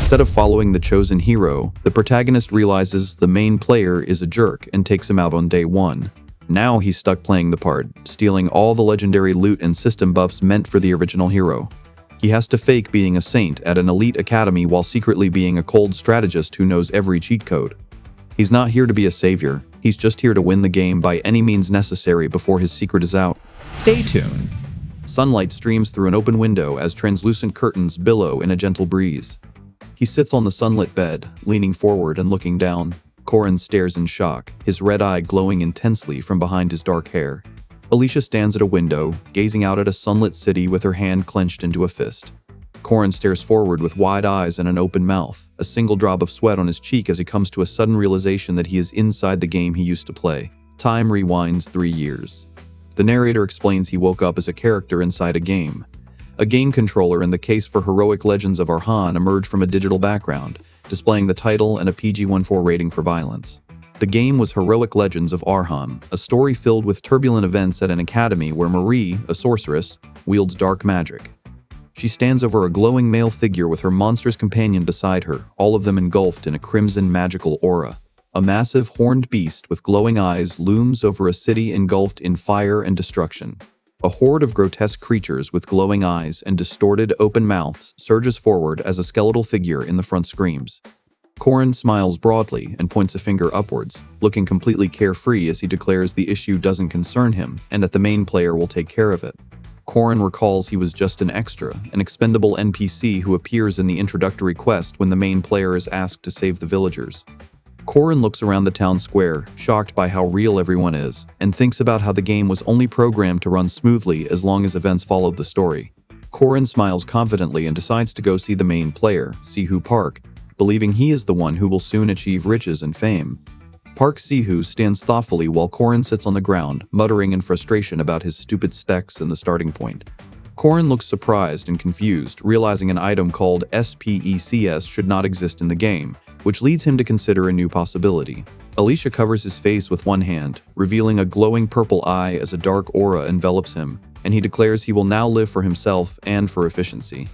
Instead of following the chosen hero, the protagonist realizes the main player is a jerk and takes him out on day one. Now he's stuck playing the part, stealing all the legendary loot and system buffs meant for the original hero. He has to fake being a saint at an elite academy while secretly being a cold strategist who knows every cheat code. He's not here to be a savior, he's just here to win the game by any means necessary before his secret is out. Stay tuned. Sunlight streams through an open window as translucent curtains billow in a gentle breeze. He sits on the sunlit bed, leaning forward and looking down. Corin stares in shock, his red eye glowing intensely from behind his dark hair. Alicia stands at a window, gazing out at a sunlit city with her hand clenched into a fist. Corin stares forward with wide eyes and an open mouth, a single drop of sweat on his cheek as he comes to a sudden realization that he is inside the game he used to play. Time rewinds 3 years. The narrator explains he woke up as a character inside a game. A game controller in the case for Heroic Legends of Arhan emerged from a digital background, displaying the title and a PG-14 rating for violence. The game was Heroic Legends of Arhan, a story filled with turbulent events at an academy where Marie, a sorceress, wields dark magic. She stands over a glowing male figure with her monstrous companion beside her, all of them engulfed in a crimson magical aura. A massive horned beast with glowing eyes looms over a city engulfed in fire and destruction. A horde of grotesque creatures with glowing eyes and distorted open mouths surges forward as a skeletal figure in the front screams. Corin smiles broadly and points a finger upwards, looking completely carefree as he declares the issue doesn't concern him and that the main player will take care of it. Corin recalls he was just an extra, an expendable NPC who appears in the introductory quest when the main player is asked to save the villagers. Corin looks around the town square, shocked by how real everyone is, and thinks about how the game was only programmed to run smoothly as long as events followed the story. Corin smiles confidently and decides to go see the main player, Sihu Park, believing he is the one who will soon achieve riches and fame. Park Sihu stands thoughtfully while Corin sits on the ground, muttering in frustration about his stupid specs and the starting point. Corin looks surprised and confused, realizing an item called SPECS should not exist in the game, which leads him to consider a new possibility. Alicia covers his face with one hand, revealing a glowing purple eye as a dark aura envelops him, and he declares he will now live for himself and for efficiency.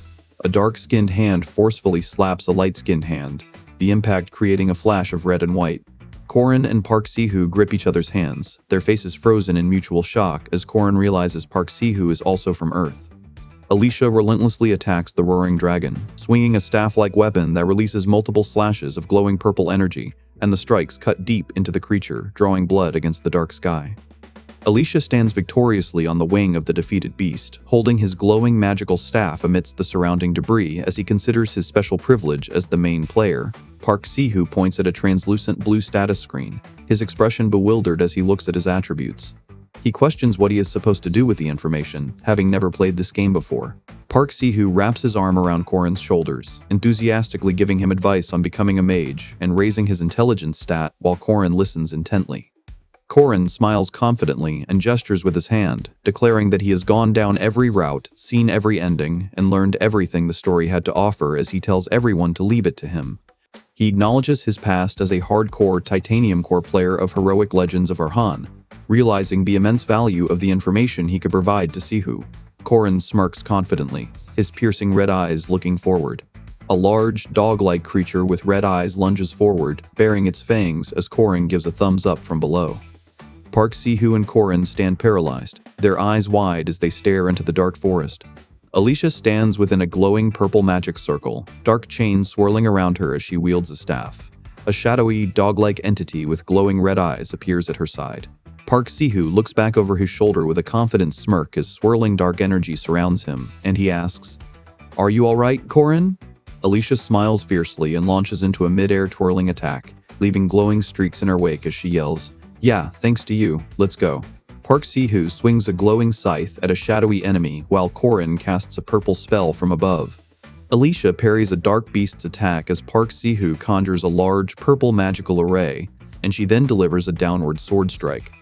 A dark-skinned hand forcefully slaps a light-skinned hand, the impact creating a flash of red and white. Corin and Park Sihu grip each other's hands, their faces frozen in mutual shock as Corin realizes Park Sihu is also from Earth. Alicia relentlessly attacks the roaring dragon, swinging a staff-like weapon that releases multiple slashes of glowing purple energy, and the strikes cut deep into the creature, drawing blood against the dark sky. Alicia stands victoriously on the wing of the defeated beast, holding his glowing magical staff amidst the surrounding debris as he considers his special privilege as the main player. Park Sihu points at a translucent blue status screen, his expression bewildered as he looks at his attributes. He questions what he is supposed to do with the information, having never played this game before. Park Sihu wraps his arm around Corin's shoulders, enthusiastically giving him advice on becoming a mage and raising his intelligence stat while Corin listens intently. Corin smiles confidently and gestures with his hand, declaring that he has gone down every route, seen every ending, and learned everything the story had to offer as he tells everyone to leave it to him. He acknowledges his past as a hardcore Titanium Core player of Heroic Legends of Arhan, realizing the immense value of the information he could provide to Sihu. Corin smirks confidently, his piercing red eyes looking forward. A large, dog-like creature with red eyes lunges forward, baring its fangs as Corin gives a thumbs up from below. Park Sihu and Corin stand paralyzed, their eyes wide as they stare into the dark forest. Alicia stands within a glowing purple magic circle, dark chains swirling around her as she wields a staff. A shadowy, dog-like entity with glowing red eyes appears at her side. Park Sihu looks back over his shoulder with a confident smirk as swirling dark energy surrounds him, and he asks, "Are you alright, Corin?" Alicia smiles fiercely and launches into a mid-air twirling attack, leaving glowing streaks in her wake as she yells, "Yeah, thanks to you, let's go." Park Sihu swings a glowing scythe at a shadowy enemy while Corin casts a purple spell from above. Alicia parries a dark beast's attack as Park Sihu conjures a large purple magical array, and she then delivers a downward sword strike.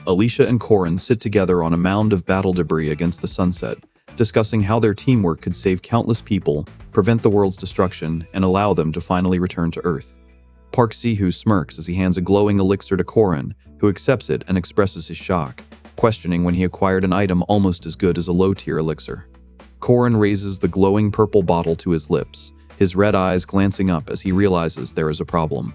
Alicia and Corin sit together on a mound of battle debris against the sunset, discussing how their teamwork could save countless people, prevent the world's destruction, and allow them to finally return to Earth. Park Sihu smirks as he hands a glowing elixir to Corin, who accepts it and expresses his shock, questioning when he acquired an item almost as good as a low-tier elixir. Corin raises the glowing purple bottle to his lips, his red eyes glancing up as he realizes there is a problem.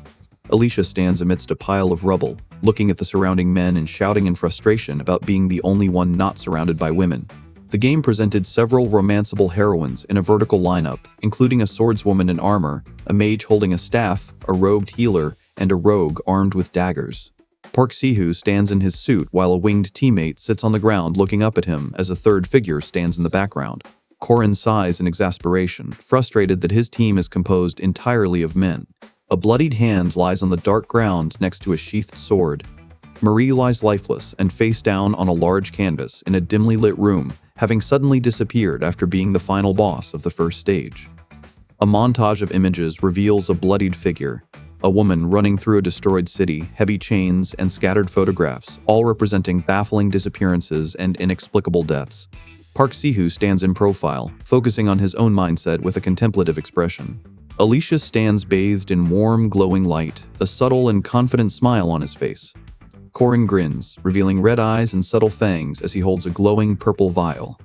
Alicia stands amidst a pile of rubble, looking at the surrounding men and shouting in frustration about being the only one not surrounded by women. The game presented several romanceable heroines in a vertical lineup, including a swordswoman in armor, a mage holding a staff, a robed healer, and a rogue armed with daggers. Park Si-hoo stands in his suit while a winged teammate sits on the ground looking up at him as a third figure stands in the background. Korin sighs in exasperation, frustrated that his team is composed entirely of men. A bloodied hand lies on the dark ground next to a sheathed sword. Marie lies lifeless and face down on a large canvas in a dimly lit room, having suddenly disappeared after being the final boss of the first stage. A montage of images reveals a bloodied figure, a woman running through a destroyed city, heavy chains, and scattered photographs, all representing baffling disappearances and inexplicable deaths. Park Si-hoo stands in profile, focusing on his own mindset with a contemplative expression. Alicia stands bathed in warm, glowing light, a subtle and confident smile on his face. Korin grins, revealing red eyes and subtle fangs as he holds a glowing purple vial.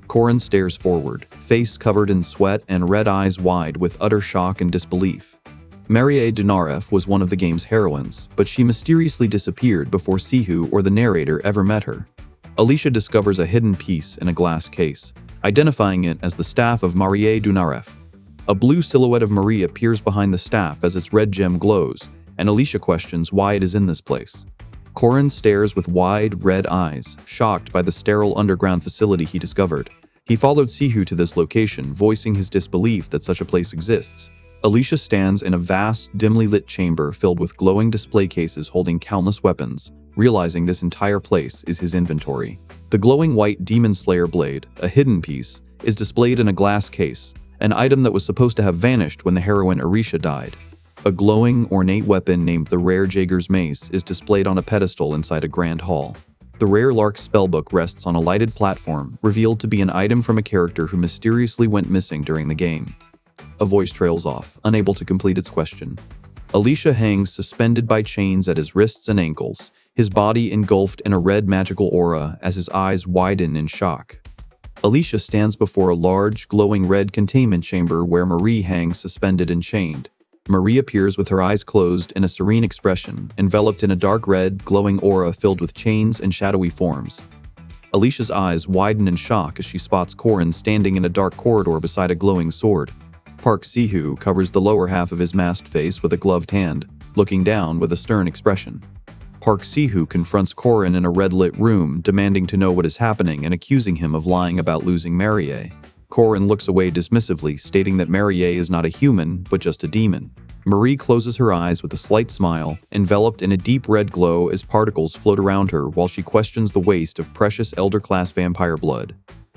Korin stares forward, face covered in sweat and red eyes wide with utter shock and disbelief. Marie Dunarev was one of the game's heroines, but she mysteriously disappeared before Si-hoo or the narrator ever met her. Alicia discovers a hidden piece in a glass case, identifying it as the staff of Marie Dunarev. A blue silhouette of Marie appears behind the staff as its red gem glows, and Alicia questions why it is in this place. Korin stares with wide, red eyes, shocked by the sterile underground facility he discovered. He followed Si-hoo to this location, voicing his disbelief that such a place exists. Alicia stands in a vast, dimly lit chamber filled with glowing display cases holding countless weapons, realizing this entire place is his inventory. The glowing white Demon Slayer blade, a hidden piece, is displayed in a glass case, an item that was supposed to have vanished when the heroine Arisha died. A glowing, ornate weapon named the Rare Jaeger's Mace is displayed on a pedestal inside a grand hall. The Rare Lark spellbook rests on a lighted platform, revealed to be an item from a character who mysteriously went missing during the game. A voice trails off, unable to complete its question. Alicia hangs suspended by chains at his wrists and ankles, his body engulfed in a red magical aura as his eyes widen in shock. Alicia stands before a large, glowing red containment chamber where Marie hangs suspended and chained. Marie appears with her eyes closed in a serene expression, enveloped in a dark red, glowing aura filled with chains and shadowy forms. Alicia's eyes widen in shock as she spots Korin standing in a dark corridor beside a glowing sword. Park Si-hoo covers the lower half of his masked face with a gloved hand, looking down with a stern expression. Park Si-hoo confronts Korin in a red-lit room, demanding to know what is happening and accusing him of lying about losing Marie. Korin looks away dismissively, stating that Marie is not a human, but just a demon. Marie closes her eyes with a slight smile, enveloped in a deep red glow as particles float around her while she questions the waste of precious elder-class vampire blood.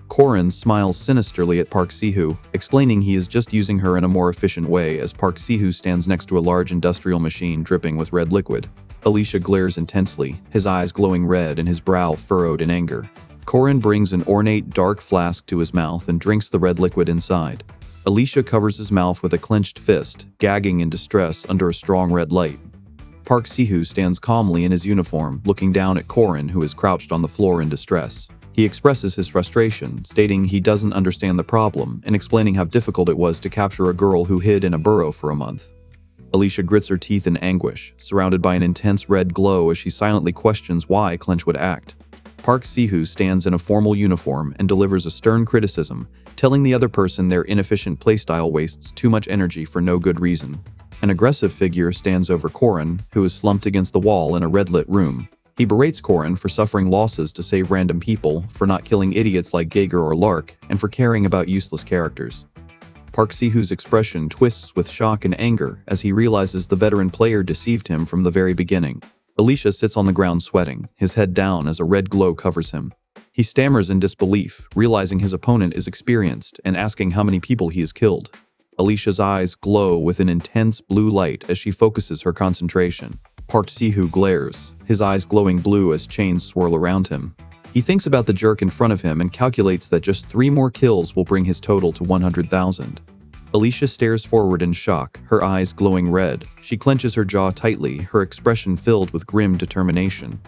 Korin smiles sinisterly at Park Si-hoo, explaining he is just using her in a more efficient way as Park Si-hoo stands next to a large industrial machine dripping with red liquid. Alicia glares intensely, his eyes glowing red and his brow furrowed in anger. Korin brings an ornate dark flask to his mouth and drinks the red liquid inside. Alicia covers his mouth with a clenched fist, gagging in distress under a strong red light. Park Si-hoo stands calmly in his uniform, looking down at Korin, who is crouched on the floor in distress. He expresses his frustration, stating he doesn't understand the problem and explaining how difficult it was to capture a girl who hid in a burrow for a month. Alicia grits her teeth in anguish, surrounded by an intense red glow as she silently questions why Clench would act. Park Si-hoo stands in a formal uniform and delivers a stern criticism, telling the other person their inefficient playstyle wastes too much energy for no good reason. An aggressive figure stands over Korin, who is slumped against the wall in a red-lit room. He berates Korin for suffering losses to save random people, for not killing idiots like Jaeger or Lark, and for caring about useless characters. Park Si-hoo's expression twists with shock and anger as he realizes the veteran player deceived him from the very beginning. Alicia sits on the ground sweating, his head down as a red glow covers him. He stammers in disbelief, realizing his opponent is experienced and asking how many people he has killed. Alicia's eyes glow with an intense blue light as she focuses her concentration. Park Si-hoo glares, his eyes glowing blue as chains swirl around him. He thinks about the jerk in front of him and calculates that just 3 more kills will bring his total to 100,000. Alicia stares forward in shock, her eyes glowing red. She clenches her jaw tightly, her expression filled with grim determination.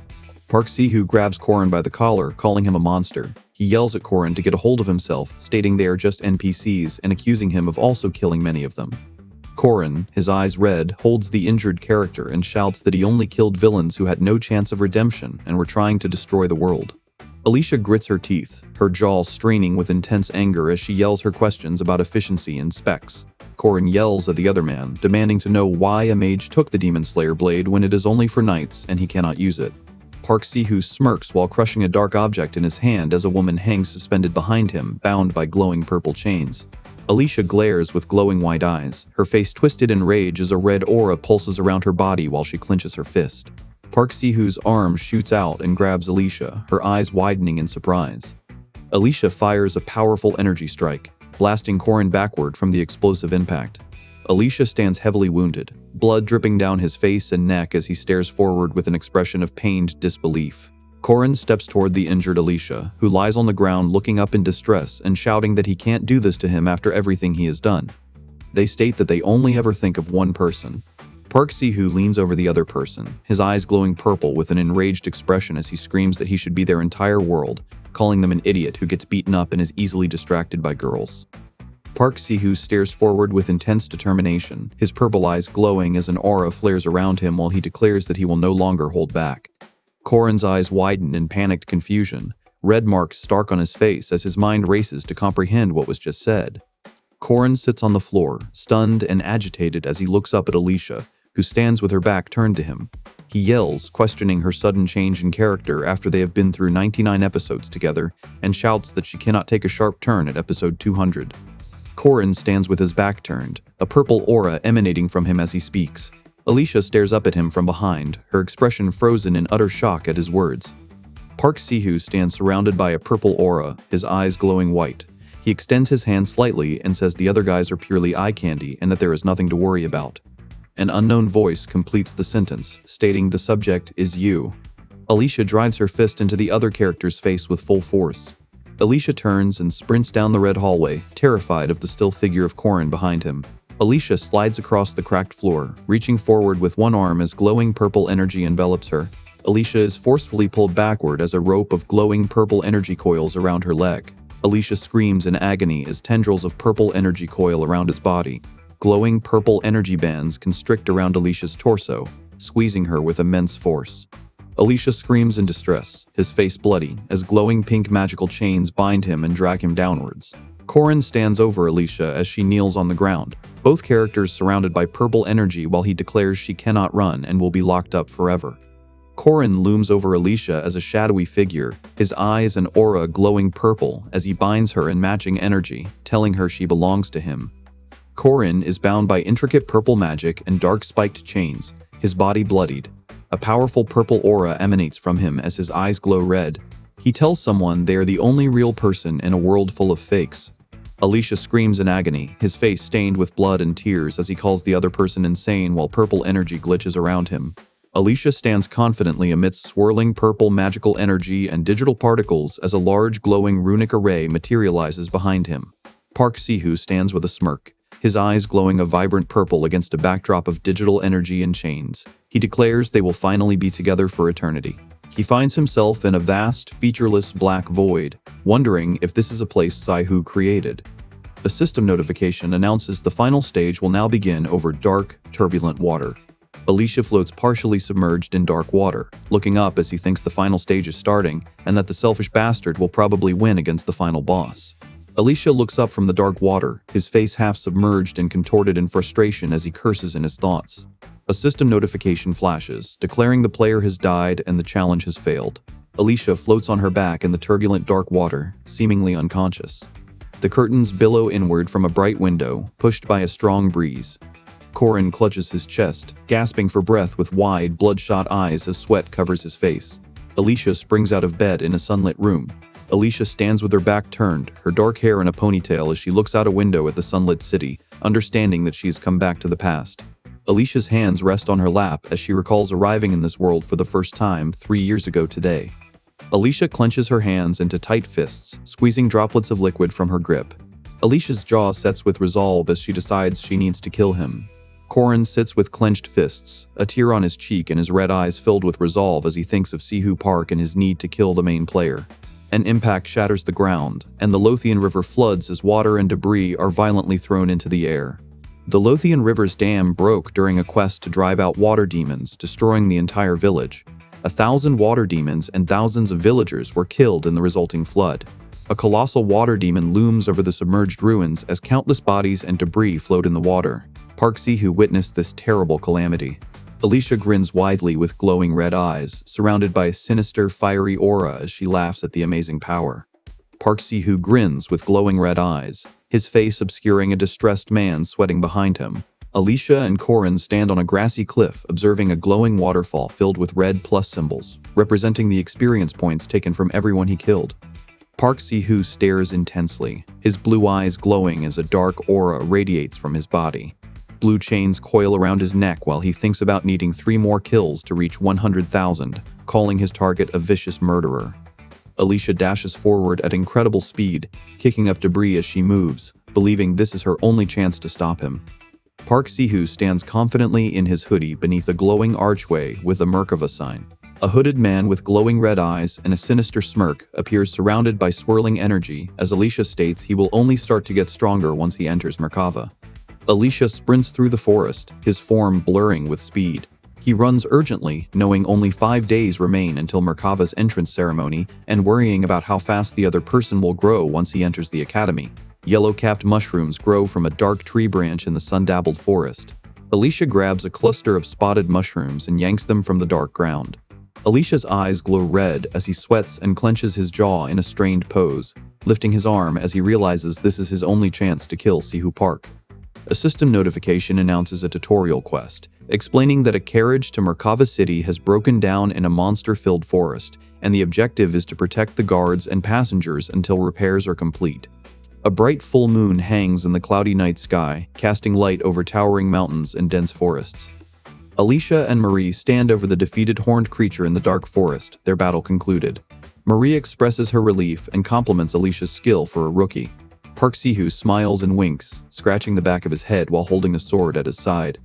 Park Si-hoo grabs Korin by the collar, calling him a monster. He yells at Korin to get a hold of himself, stating they are just NPCs and accusing him of also killing many of them. Korin, his eyes red, holds the injured character and shouts that he only killed villains who had no chance of redemption and were trying to destroy the world. Alicia grits her teeth, her jaw straining with intense anger as she yells her questions about efficiency and specs. Korin yells at the other man, demanding to know why a mage took the Demon Slayer blade when it is only for knights and he cannot use it. Park Si-hoo smirks while crushing a dark object in his hand as a woman hangs suspended behind him, bound by glowing purple chains. Alicia glares with glowing white eyes, her face twisted in rage as a red aura pulses around her body while she clenches her fist. Park Si-hoo's arm shoots out and grabs Alicia, her eyes widening in surprise. Alicia fires a powerful energy strike, blasting Korin backward from the explosive impact. Alicia stands heavily wounded, blood dripping down his face and neck as he stares forward with an expression of pained disbelief. Korin steps toward the injured Alicia, who lies on the ground looking up in distress and shouting that he can't do this to him after everything he has done. They state that they only ever think of one person. Park Si-hoo leans over the other person, his eyes glowing purple with an enraged expression as he screams that he should be their entire world, calling them an idiot who gets beaten up and is easily distracted by girls. Park Si-hoo stares forward with intense determination, his purple eyes glowing as an aura flares around him while he declares that he will no longer hold back. Korin's eyes widen in panicked confusion, red marks stark on his face as his mind races to comprehend what was just said. Korin sits on the floor, stunned and agitated as he looks up at Alicia, who stands with her back turned to him. He yells, questioning her sudden change in character after they have been through 99 episodes together, and shouts that she cannot take a sharp turn at episode 200. Korin stands with his back turned, a purple aura emanating from him as he speaks. Alicia stares up at him from behind, her expression frozen in utter shock at his words. Park Si-hoo stands surrounded by a purple aura, his eyes glowing white. He extends his hand slightly and says the other guys are purely eye candy and that there is nothing to worry about. An unknown voice completes the sentence, stating the subject is you. Alicia drives her fist into the other character's face with full force. Alicia turns and sprints down the red hallway, terrified of the still figure of Korin behind him. Alicia slides across the cracked floor, reaching forward with one arm as glowing purple energy envelops her. Alicia is forcefully pulled backward as a rope of glowing purple energy coils around her leg. Alicia screams in agony as tendrils of purple energy coil around his body. Glowing purple energy bands constrict around Alicia's torso, squeezing her with immense force. Alicia screams in distress, his face bloody, as glowing pink magical chains bind him and drag him downwards. Korin stands over Alicia as she kneels on the ground, both characters surrounded by purple energy while he declares she cannot run and will be locked up forever. Korin looms over Alicia as a shadowy figure, his eyes and aura glowing purple as he binds her in matching energy, telling her she belongs to him. Korin is bound by intricate purple magic and dark spiked chains, his body bloodied. A powerful purple aura emanates from him as his eyes glow red. He tells someone they are the only real person in a world full of fakes. Alicia screams in agony, his face stained with blood and tears as he calls the other person insane while purple energy glitches around him. Alicia stands confidently amidst swirling purple magical energy and digital particles as a large glowing runic array materializes behind him. Park Si-hoo stands with a smirk, his eyes glowing a vibrant purple against a backdrop of digital energy and chains. He declares they will finally be together for eternity. He finds himself in a vast, featureless black void, wondering if this is a place Si-hoo created. A system notification announces the final stage will now begin over dark, turbulent water. Alicia floats partially submerged in dark water, looking up as he thinks the final stage is starting and that the selfish bastard will probably win against the final boss. Alicia looks up from the dark water, his face half submerged and contorted in frustration as he curses in his thoughts. A system notification flashes, declaring the player has died and the challenge has failed. Alicia floats on her back in the turbulent dark water, seemingly unconscious. The curtains billow inward from a bright window, pushed by a strong breeze. Korin clutches his chest, gasping for breath with wide, bloodshot eyes as sweat covers his face. Alicia springs out of bed in a sunlit room. Alicia stands with her back turned, her dark hair in a ponytail as she looks out a window at the sunlit city, understanding that she has come back to the past. Alicia's hands rest on her lap as she recalls arriving in this world for the first time 3 years ago today. Alicia clenches her hands into tight fists, squeezing droplets of liquid from her grip. Alicia's jaw sets with resolve as she decides she needs to kill him. Korin sits with clenched fists, a tear on his cheek and his red eyes filled with resolve as he thinks of Sihu Park and his need to kill the main player. An impact shatters the ground, and the Lothian River floods as water and debris are violently thrown into the air. The Lothian River's dam broke during a quest to drive out water demons, destroying the entire village. 1,000 water demons and thousands of villagers were killed in the resulting flood. A colossal water demon looms over the submerged ruins as countless bodies and debris float in the water. Park Sihu witnessed this terrible calamity. Alicia grins widely with glowing red eyes, surrounded by a sinister, fiery aura as she laughs at the amazing power. Park Sihu grins with glowing red eyes, his face obscuring a distressed man sweating behind him. Alicia and Korin stand on a grassy cliff, observing a glowing waterfall filled with red plus symbols, representing the experience points taken from everyone he killed. Park Sihu stares intensely, his blue eyes glowing as a dark aura radiates from his body. Blue chains coil around his neck while he thinks about needing 3 more kills to reach 100,000, calling his target a vicious murderer. Alicia dashes forward at incredible speed, kicking up debris as she moves, believing this is her only chance to stop him. Park Sihu stands confidently in his hoodie beneath a glowing archway with a Merkava sign. A hooded man with glowing red eyes and a sinister smirk appears surrounded by swirling energy as Alicia states he will only start to get stronger once he enters Merkava. Alicia sprints through the forest, his form blurring with speed. He runs urgently, knowing only 5 days remain until Merkava's entrance ceremony and worrying about how fast the other person will grow once he enters the academy. Yellow-capped mushrooms grow from a dark tree branch in the sun-dabbled forest. Alicia grabs a cluster of spotted mushrooms and yanks them from the dark ground. Alicia's eyes glow red as he sweats and clenches his jaw in a strained pose, lifting his arm as he realizes this is his only chance to kill Sihu Park. A system notification announces a tutorial quest, explaining that a carriage to Merkava City has broken down in a monster-filled forest, and the objective is to protect the guards and passengers until repairs are complete. A bright full moon hangs in the cloudy night sky, casting light over towering mountains and dense forests. Alicia and Marie stand over the defeated horned creature in the dark forest, their battle concluded. Marie expresses her relief and compliments Alicia's skill for a rookie. Park Sihu smiles and winks, scratching the back of his head while holding a sword at his side.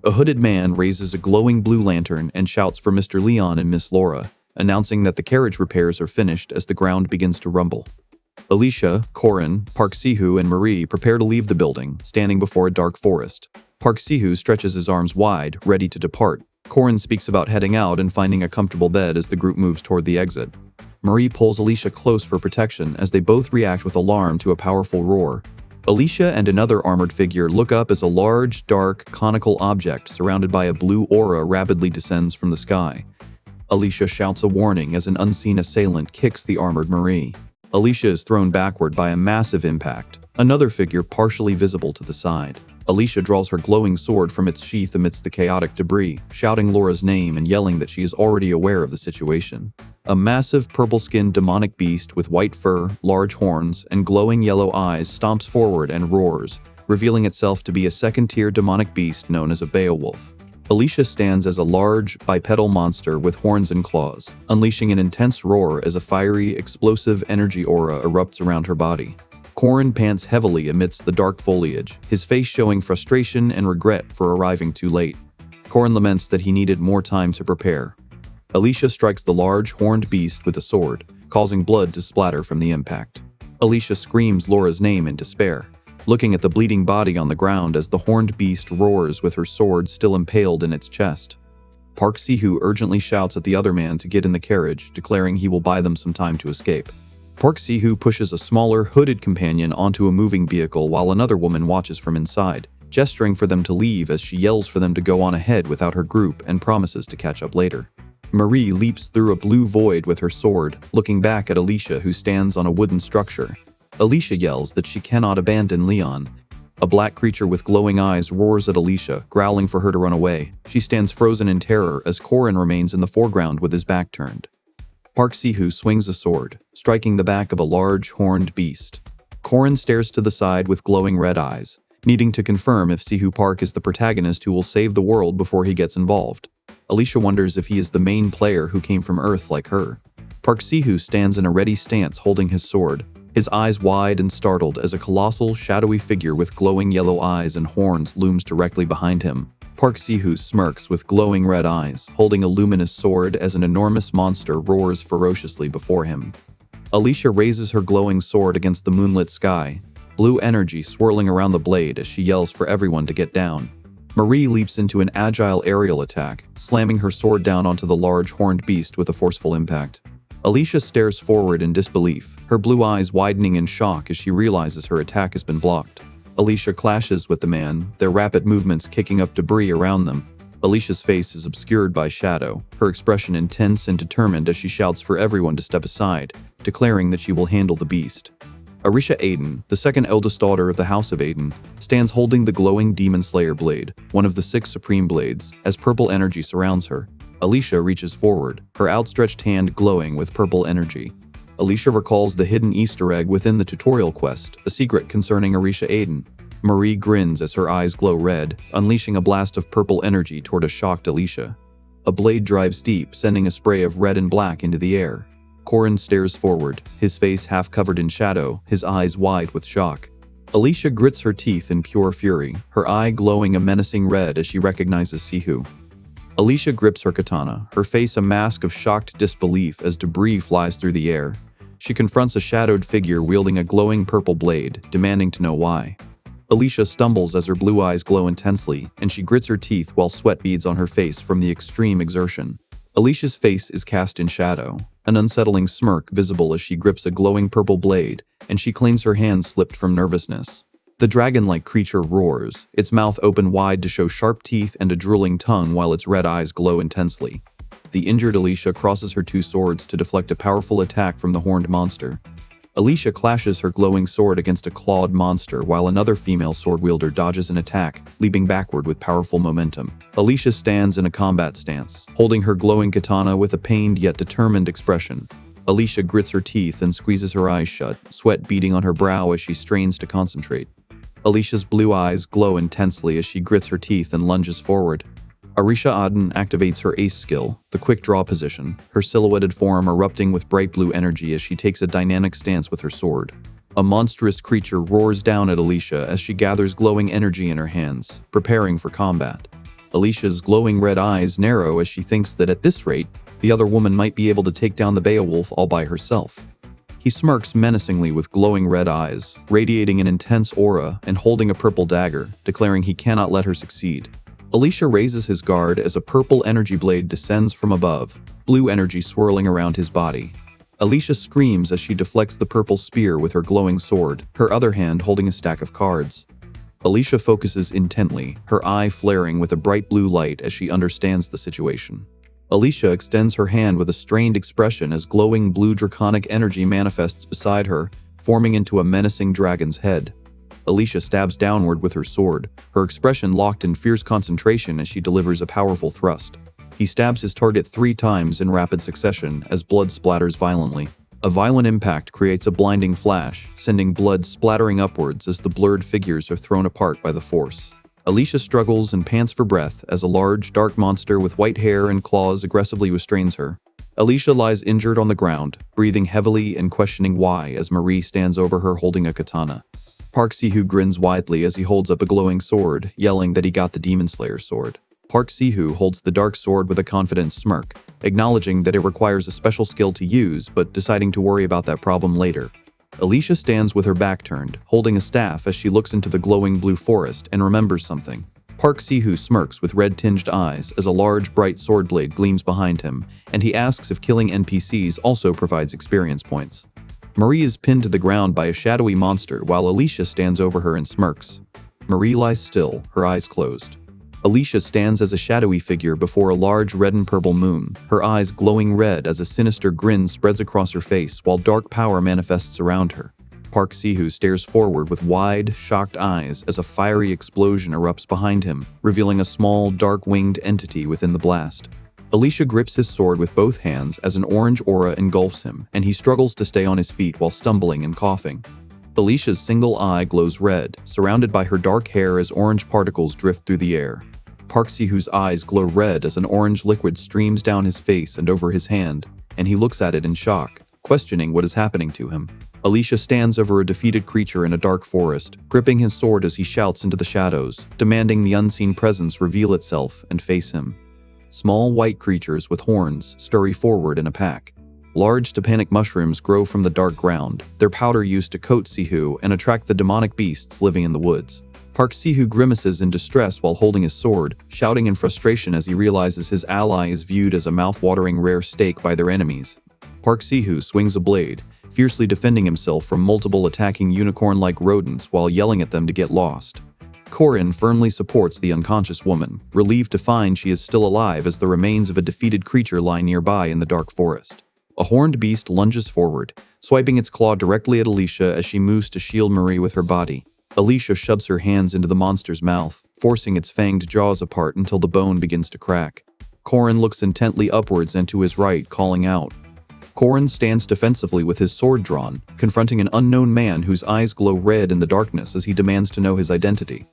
A hooded man raises a glowing blue lantern and shouts for Mr. Leon and Miss Laura, announcing that the carriage repairs are finished as the ground begins to rumble. Alicia, Korin, Park Sihu, and Marie prepare to leave the building, standing before a dark forest. Park Sihu stretches his arms wide, ready to depart. Korin speaks about heading out and finding a comfortable bed as the group moves toward the exit. Marie pulls Alicia close for protection as they both react with alarm to a powerful roar. Alicia and another armored figure look up as a large, dark, conical object surrounded by a blue aura rapidly descends from the sky. Alicia shouts a warning as an unseen assailant kicks the armored Marie. Alicia is thrown backward by a massive impact, another figure partially visible to the side. Alicia draws her glowing sword from its sheath amidst the chaotic debris, shouting Laura's name and yelling that she is already aware of the situation. A massive purple-skinned demonic beast with white fur, large horns, and glowing yellow eyes stomps forward and roars, revealing itself to be a second-tier demonic beast known as a Beowulf. Alicia stands as a large, bipedal monster with horns and claws, unleashing an intense roar as a fiery, explosive energy aura erupts around her body. Korin pants heavily amidst the dark foliage, his face showing frustration and regret for arriving too late. Korin laments that he needed more time to prepare. Alicia strikes the large, horned beast with a sword, causing blood to splatter from the impact. Alicia screams Laura's name in despair, looking at the bleeding body on the ground as the horned beast roars with her sword still impaled in its chest. Park Sihu urgently shouts at the other man to get in the carriage, declaring he will buy them some time to escape. Park Sihu pushes a smaller, hooded companion onto a moving vehicle while another woman watches from inside, gesturing for them to leave as she yells for them to go on ahead without her group and promises to catch up later. Marie leaps through a blue void with her sword, looking back at Alicia who stands on a wooden structure. Alicia yells that she cannot abandon Leon. A black creature with glowing eyes roars at Alicia, growling for her to run away. She stands frozen in terror as Korin remains in the foreground with his back turned. Park Sihu swings a sword, striking the back of a large, horned beast. Korin stares to the side with glowing red eyes, needing to confirm if Sihu Park is the protagonist who will save the world before he gets involved. Alicia wonders if he is the main player who came from Earth like her. Park Sihu stands in a ready stance holding his sword, his eyes wide and startled as a colossal, shadowy figure with glowing yellow eyes and horns looms directly behind him. Park Si-hoo smirks with glowing red eyes, holding a luminous sword as an enormous monster roars ferociously before him. Alicia raises her glowing sword against the moonlit sky, blue energy swirling around the blade as she yells for everyone to get down. Marie leaps into an agile aerial attack, slamming her sword down onto the large horned beast with a forceful impact. Alicia stares forward in disbelief, her blue eyes widening in shock as she realizes her attack has been blocked. Alicia clashes with the man, their rapid movements kicking up debris around them. Alicia's face is obscured by shadow, her expression intense and determined as she shouts for everyone to step aside, declaring that she will handle the beast. Arisha Aiden, the second eldest daughter of the House of Aiden, stands holding the glowing Demon Slayer blade, one of the 6 supreme blades, as purple energy surrounds her. Alicia reaches forward, her outstretched hand glowing with purple energy. Alicia recalls the hidden Easter egg within the tutorial quest, a secret concerning Arisha Aiden. Marie grins as her eyes glow red, unleashing a blast of purple energy toward a shocked Alicia. A blade drives deep, sending a spray of red and black into the air. Corin stares forward, his face half covered in shadow, his eyes wide with shock. Alicia grits her teeth in pure fury, her eye glowing a menacing red as she recognizes Si-hoo. Alicia grips her katana, her face a mask of shocked disbelief as debris flies through the air. She confronts a shadowed figure wielding a glowing purple blade, demanding to know why. Alicia stumbles as her blue eyes glow intensely, and she grits her teeth while sweat beads on her face from the extreme exertion. Alicia's face is cast in shadow, an unsettling smirk visible as she grips a glowing purple blade, and she cleans her hands slipped from nervousness. The dragon-like creature roars, its mouth open wide to show sharp teeth and a drooling tongue while its red eyes glow intensely. The injured Alicia crosses her 2 swords to deflect a powerful attack from the horned monster. Alicia clashes her glowing sword against a clawed monster while another female sword wielder dodges an attack, leaping backward with powerful momentum. Alicia stands in a combat stance, holding her glowing katana with a pained yet determined expression. Alicia grits her teeth and squeezes her eyes shut, sweat beading on her brow as she strains to concentrate. Alicia's blue eyes glow intensely as she grits her teeth and lunges forward. Arisha Aden activates her ace skill, the quick draw position, her silhouetted form erupting with bright blue energy as she takes a dynamic stance with her sword. A monstrous creature roars down at Alicia as she gathers glowing energy in her hands, preparing for combat. Alicia's glowing red eyes narrow as she thinks that at this rate, the other woman might be able to take down the Beowulf all by herself. He smirks menacingly with glowing red eyes, radiating an intense aura and holding a purple dagger, declaring he cannot let her succeed. Alicia raises his guard as a purple energy blade descends from above, blue energy swirling around his body. Alicia screams as she deflects the purple spear with her glowing sword, her other hand holding a stack of cards. Alicia focuses intently, her eye flaring with a bright blue light as she understands the situation. Alicia extends her hand with a strained expression as glowing blue draconic energy manifests beside her, forming into a menacing dragon's head. Alicia stabs downward with her sword, her expression locked in fierce concentration as she delivers a powerful thrust. He stabs his target 3 times in rapid succession as blood splatters violently. A violent impact creates a blinding flash, sending blood splattering upwards as the blurred figures are thrown apart by the force. Alicia struggles and pants for breath as a large, dark monster with white hair and claws aggressively restrains her. Alicia lies injured on the ground, breathing heavily and questioning why as Marie stands over her holding a katana. Park Si-hoo grins widely as he holds up a glowing sword, yelling that he got the Demon Slayer sword. Park Si-hoo holds the dark sword with a confident smirk, acknowledging that it requires a special skill to use, but deciding to worry about that problem later. Alicia stands with her back turned, holding a staff as she looks into the glowing blue forest and remembers something. Park Si-hoo smirks with red-tinged eyes as a large, bright sword blade gleams behind him, and he asks if killing NPCs also provides experience points. Marie is pinned to the ground by a shadowy monster while Alicia stands over her and smirks. Marie lies still, her eyes closed. Alicia stands as a shadowy figure before a large red and purple moon, her eyes glowing red as a sinister grin spreads across her face while dark power manifests around her. Park Si-hoo stares forward with wide, shocked eyes as a fiery explosion erupts behind him, revealing a small, dark-winged entity within the blast. Alicia grips his sword with both hands as an orange aura engulfs him, and he struggles to stay on his feet while stumbling and coughing. Alicia's single eye glows red, surrounded by her dark hair as orange particles drift through the air. Park Si-hoo's eyes glow red as an orange liquid streams down his face and over his hand, and he looks at it in shock. questioning what is happening to him. Alicia stands over a defeated creature in a dark forest, gripping his sword as he shouts into the shadows, demanding the unseen presence reveal itself and face him. Small white creatures with horns scurry forward in a pack. Large topanic mushrooms grow from the dark ground, their powder used to coat Sihu and attract the demonic beasts living in the woods. Park Sihu grimaces in distress while holding his sword, shouting in frustration as he realizes his ally is viewed as a mouth-watering rare steak by their enemies. Park Sihu swings a blade, fiercely defending himself from multiple attacking unicorn-like rodents while yelling at them to get lost. Corin firmly supports the unconscious woman, relieved to find she is still alive as the remains of a defeated creature lie nearby in the dark forest. A horned beast lunges forward, swiping its claw directly at Alicia as she moves to shield Marie with her body. Alicia shoves her hands into the monster's mouth, forcing its fanged jaws apart until the bone begins to crack. Corin looks intently upwards and to his right, calling out. Corin stands defensively with his sword drawn, confronting an unknown man whose eyes glow red in the darkness as he demands to know his identity.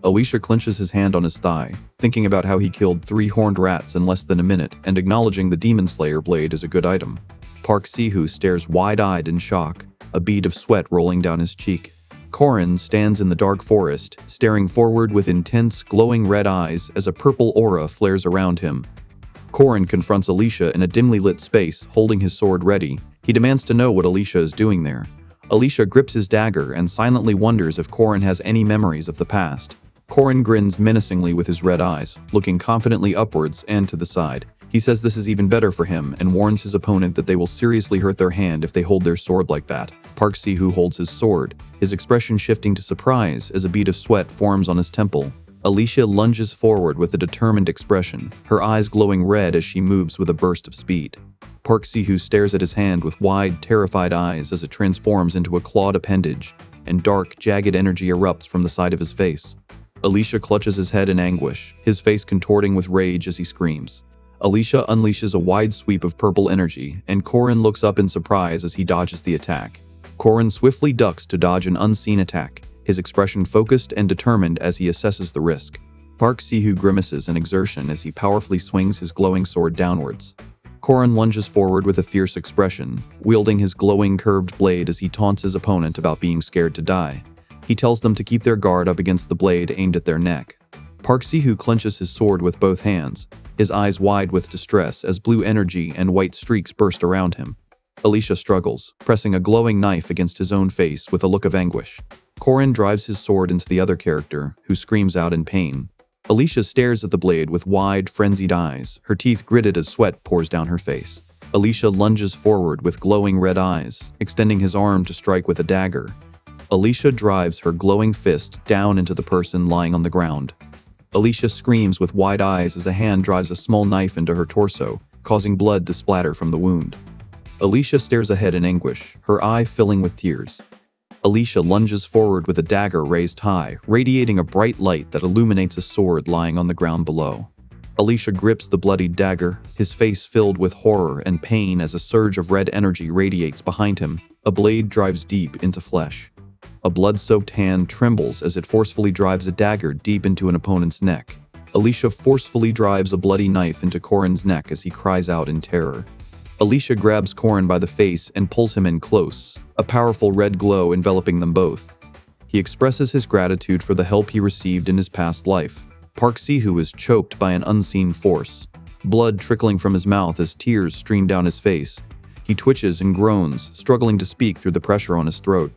Alicia clenches his hand on his thigh, thinking about how he killed 3 horned rats in less than a minute and acknowledging the Demon Slayer blade is a good item. Park Sihu stares wide-eyed in shock, a bead of sweat rolling down his cheek. Corin stands in the dark forest, staring forward with intense, glowing red eyes as a purple aura flares around him. Corin confronts Alicia in a dimly lit space, holding his sword ready. He demands to know what Alicia is doing there. Alicia grips his dagger and silently wonders if Corin has any memories of the past. Corin grins menacingly with his red eyes, looking confidently upwards and to the side. He says this is even better for him and warns his opponent that they will seriously hurt their hand if they hold their sword like that. Park Sihu holds his sword, his expression shifting to surprise as a bead of sweat forms on his temple. Alicia lunges forward with a determined expression, her eyes glowing red as she moves with a burst of speed. Park Sihu stares at his hand with wide, terrified eyes as it transforms into a clawed appendage, and dark, jagged energy erupts from the side of his face. Alicia clutches his head in anguish, his face contorting with rage as he screams. Alicia unleashes a wide sweep of purple energy, and Corin looks up in surprise as he dodges the attack. Corin swiftly ducks to dodge an unseen attack, his expression focused and determined as he assesses the risk. Park Sihu grimaces in exertion as he powerfully swings his glowing sword downwards. Corin lunges forward with a fierce expression, wielding his glowing curved blade as he taunts his opponent about being scared to die. He tells them to keep their guard up against the blade aimed at their neck. Park Sihu clenches his sword with both hands, his eyes wide with distress as blue energy and white streaks burst around him. Alicia struggles, pressing a glowing knife against his own face with a look of anguish. Corin drives his sword into the other character, who screams out in pain. Alicia stares at the blade with wide, frenzied eyes, her teeth gritted as sweat pours down her face. Alicia lunges forward with glowing red eyes, extending his arm to strike with a dagger. Alicia drives her glowing fist down into the person lying on the ground. Alicia screams with wide eyes as a hand drives a small knife into her torso, causing blood to splatter from the wound. Alicia stares ahead in anguish, her eye filling with tears. Alicia lunges forward with a dagger raised high, radiating a bright light that illuminates a sword lying on the ground below. Alicia grips the bloodied dagger, his face filled with horror and pain as a surge of red energy radiates behind him. A blade drives deep into flesh. A blood-soaked hand trembles as it forcefully drives a dagger deep into an opponent's neck. Alicia forcefully drives a bloody knife into Corin's neck as he cries out in terror. Alicia grabs Corin by the face and pulls him in close, a powerful red glow enveloping them both. He expresses his gratitude for the help he received in his past life. Park Sihu is choked by an unseen force, blood trickling from his mouth as tears stream down his face. He twitches and groans, struggling to speak through the pressure on his throat.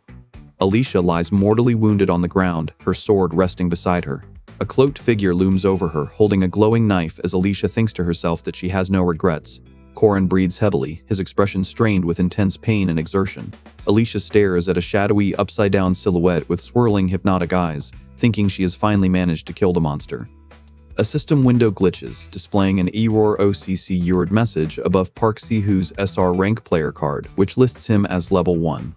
Alicia lies mortally wounded on the ground, her sword resting beside her. A cloaked figure looms over her, holding a glowing knife as Alicia thinks to herself that she has no regrets. Corin breathes heavily, his expression strained with intense pain and exertion. Alicia stares at a shadowy, upside-down silhouette with swirling, hypnotic eyes, thinking she has finally managed to kill the monster. A system window glitches, displaying an error OCC URD message above Park Sihu's SR rank player card, which lists him as level 1.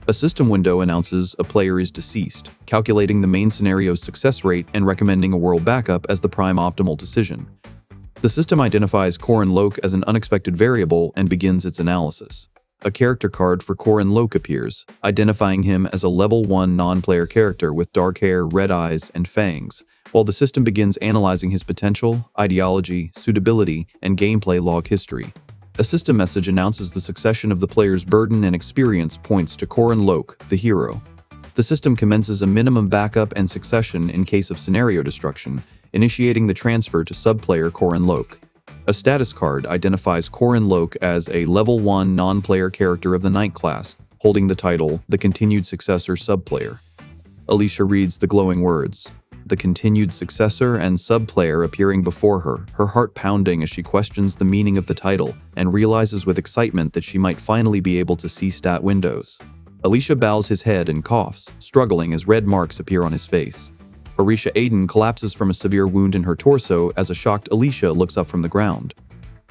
A system window announces a player is deceased, calculating the main scenario's success rate and recommending a world backup as the prime optimal decision. The system identifies Corin Loke as an unexpected variable and begins its analysis. A character card for Corin Loke appears, identifying him as a level 1 non-player character with dark hair, red eyes, and fangs, while the system begins analyzing his potential, ideology, suitability, and gameplay log history. A system message announces the succession of the player's burden and experience points to Korin Lok, the hero. The system commences a minimum backup and succession in case of scenario destruction, initiating the transfer to sub-player Korin Lok. A status card identifies Korin Lok as a Level 1 non-player character of the Knight class, holding the title, The Continued Successor Sub-Player. Alicia reads the glowing words, the continued successor and sub-player appearing before her heart pounding as she questions the meaning of the title and realizes with excitement that she might finally be able to see stat windows. Alicia bows his head and coughs, struggling as red marks appear on his face. Orisha Aiden collapses from a severe wound in her torso as a shocked Alicia looks up from the ground.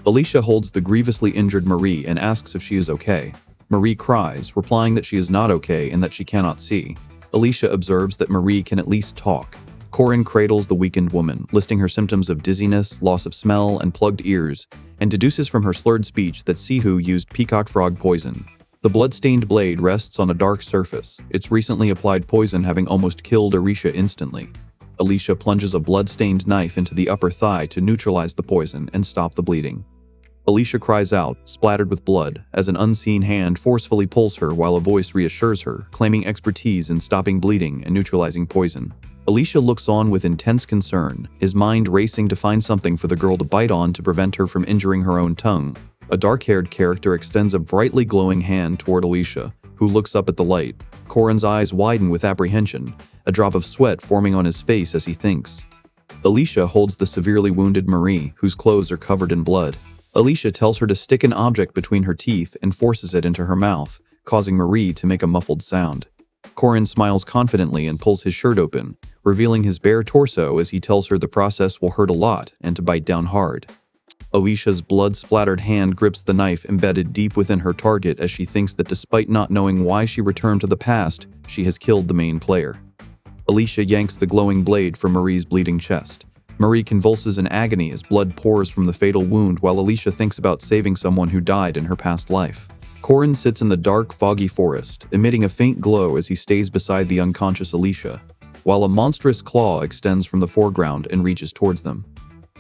Alicia holds the grievously injured Marie and asks if she is okay. Marie cries, replying that she is not okay and that she cannot see. Alicia observes that Marie can at least talk. Korin cradles the weakened woman, listing her symptoms of dizziness, loss of smell, and plugged ears, and deduces from her slurred speech that Sihu used peacock frog poison. The blood-stained blade rests on a dark surface, its recently applied poison having almost killed Orisha instantly. Alicia plunges a blood-stained knife into the upper thigh to neutralize the poison and stop the bleeding. Alicia cries out, splattered with blood, as an unseen hand forcefully pulls her while a voice reassures her, claiming expertise in stopping bleeding and neutralizing poison. Alicia looks on with intense concern, his mind racing to find something for the girl to bite on to prevent her from injuring her own tongue. A dark-haired character extends a brightly glowing hand toward Alicia, who looks up at the light. Korin's eyes widen with apprehension, a drop of sweat forming on his face as he thinks. Alicia holds the severely wounded Marie, whose clothes are covered in blood. Alicia tells her to stick an object between her teeth and forces it into her mouth, causing Marie to make a muffled sound. Korin smiles confidently and pulls his shirt open, revealing his bare torso as he tells her the process will hurt a lot and to bite down hard. Alicia's blood-splattered hand grips the knife embedded deep within her target as she thinks that despite not knowing why she returned to the past, she has killed the main player. Alicia yanks the glowing blade from Marie's bleeding chest. Marie convulses in agony as blood pours from the fatal wound while Alicia thinks about saving someone who died in her past life. Korin sits in the dark, foggy forest, emitting a faint glow as he stays beside the unconscious Alicia, while a monstrous claw extends from the foreground and reaches towards them.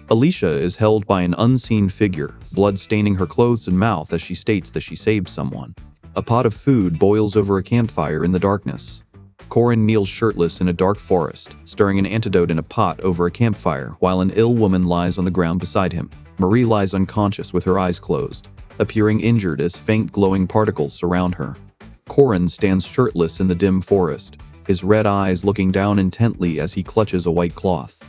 Alicia is held by an unseen figure, blood staining her clothes and mouth as she states that she saved someone. A pot of food boils over a campfire in the darkness. Korin kneels shirtless in a dark forest, stirring an antidote in a pot over a campfire while an ill woman lies on the ground beside him. Marie lies unconscious with her eyes closed, appearing injured as faint glowing particles surround her. Korin stands shirtless in the dim forest, his red eyes looking down intently as he clutches a white cloth.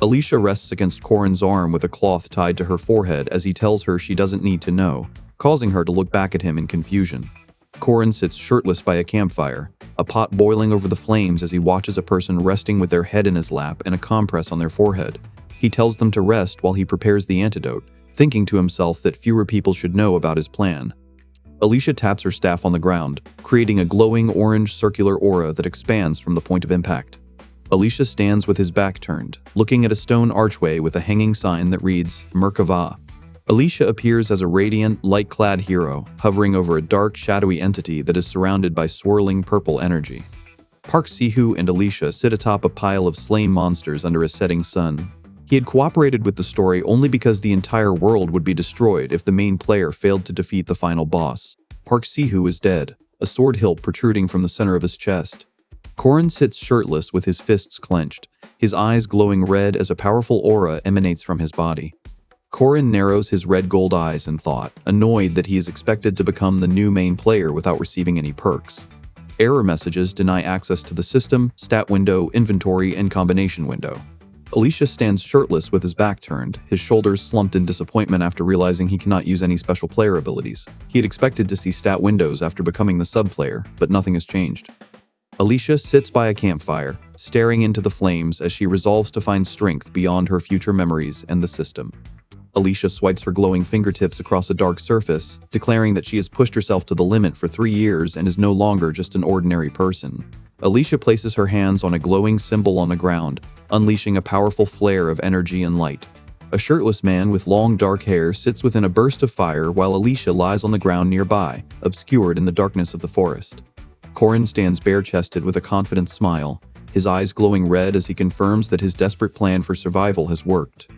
Alicia rests against Korin's arm with a cloth tied to her forehead as he tells her she doesn't need to know, causing her to look back at him in confusion. Korin sits shirtless by a campfire, a pot boiling over the flames as he watches a person resting with their head in his lap and a compress on their forehead. He tells them to rest while he prepares the antidote, thinking to himself that fewer people should know about his plan. Alicia taps her staff on the ground, creating a glowing orange circular aura that expands from the point of impact. Alicia stands with his back turned, looking at a stone archway with a hanging sign that reads, Merkava. Alicia appears as a radiant, light-clad hero, hovering over a dark, shadowy entity that is surrounded by swirling purple energy. Park Sihu and Alicia sit atop a pile of slain monsters under a setting sun. He had cooperated with the story only because the entire world would be destroyed if the main player failed to defeat the final boss. Park Sihu is dead, a sword hilt protruding from the center of his chest. Korin sits shirtless with his fists clenched, his eyes glowing red as a powerful aura emanates from his body. Korin narrows his red-gold eyes in thought, annoyed that he is expected to become the new main player without receiving any perks. Error messages deny access to the system, stat window, inventory, and combination window. Alicia stands shirtless with his back turned, his shoulders slumped in disappointment after realizing he cannot use any special player abilities. He had expected to see stat windows after becoming the sub-player, but nothing has changed. Alicia sits by a campfire, staring into the flames as she resolves to find strength beyond her future memories and the system. Alicia swipes her glowing fingertips across a dark surface, declaring that she has pushed herself to the limit for 3 years and is no longer just an ordinary person. Alicia places her hands on a glowing symbol on the ground, unleashing a powerful flare of energy and light. A shirtless man with long dark hair sits within a burst of fire while Alicia lies on the ground nearby, obscured in the darkness of the forest. Korin stands bare-chested with a confident smile, his eyes glowing red as he confirms that his desperate plan for survival has worked.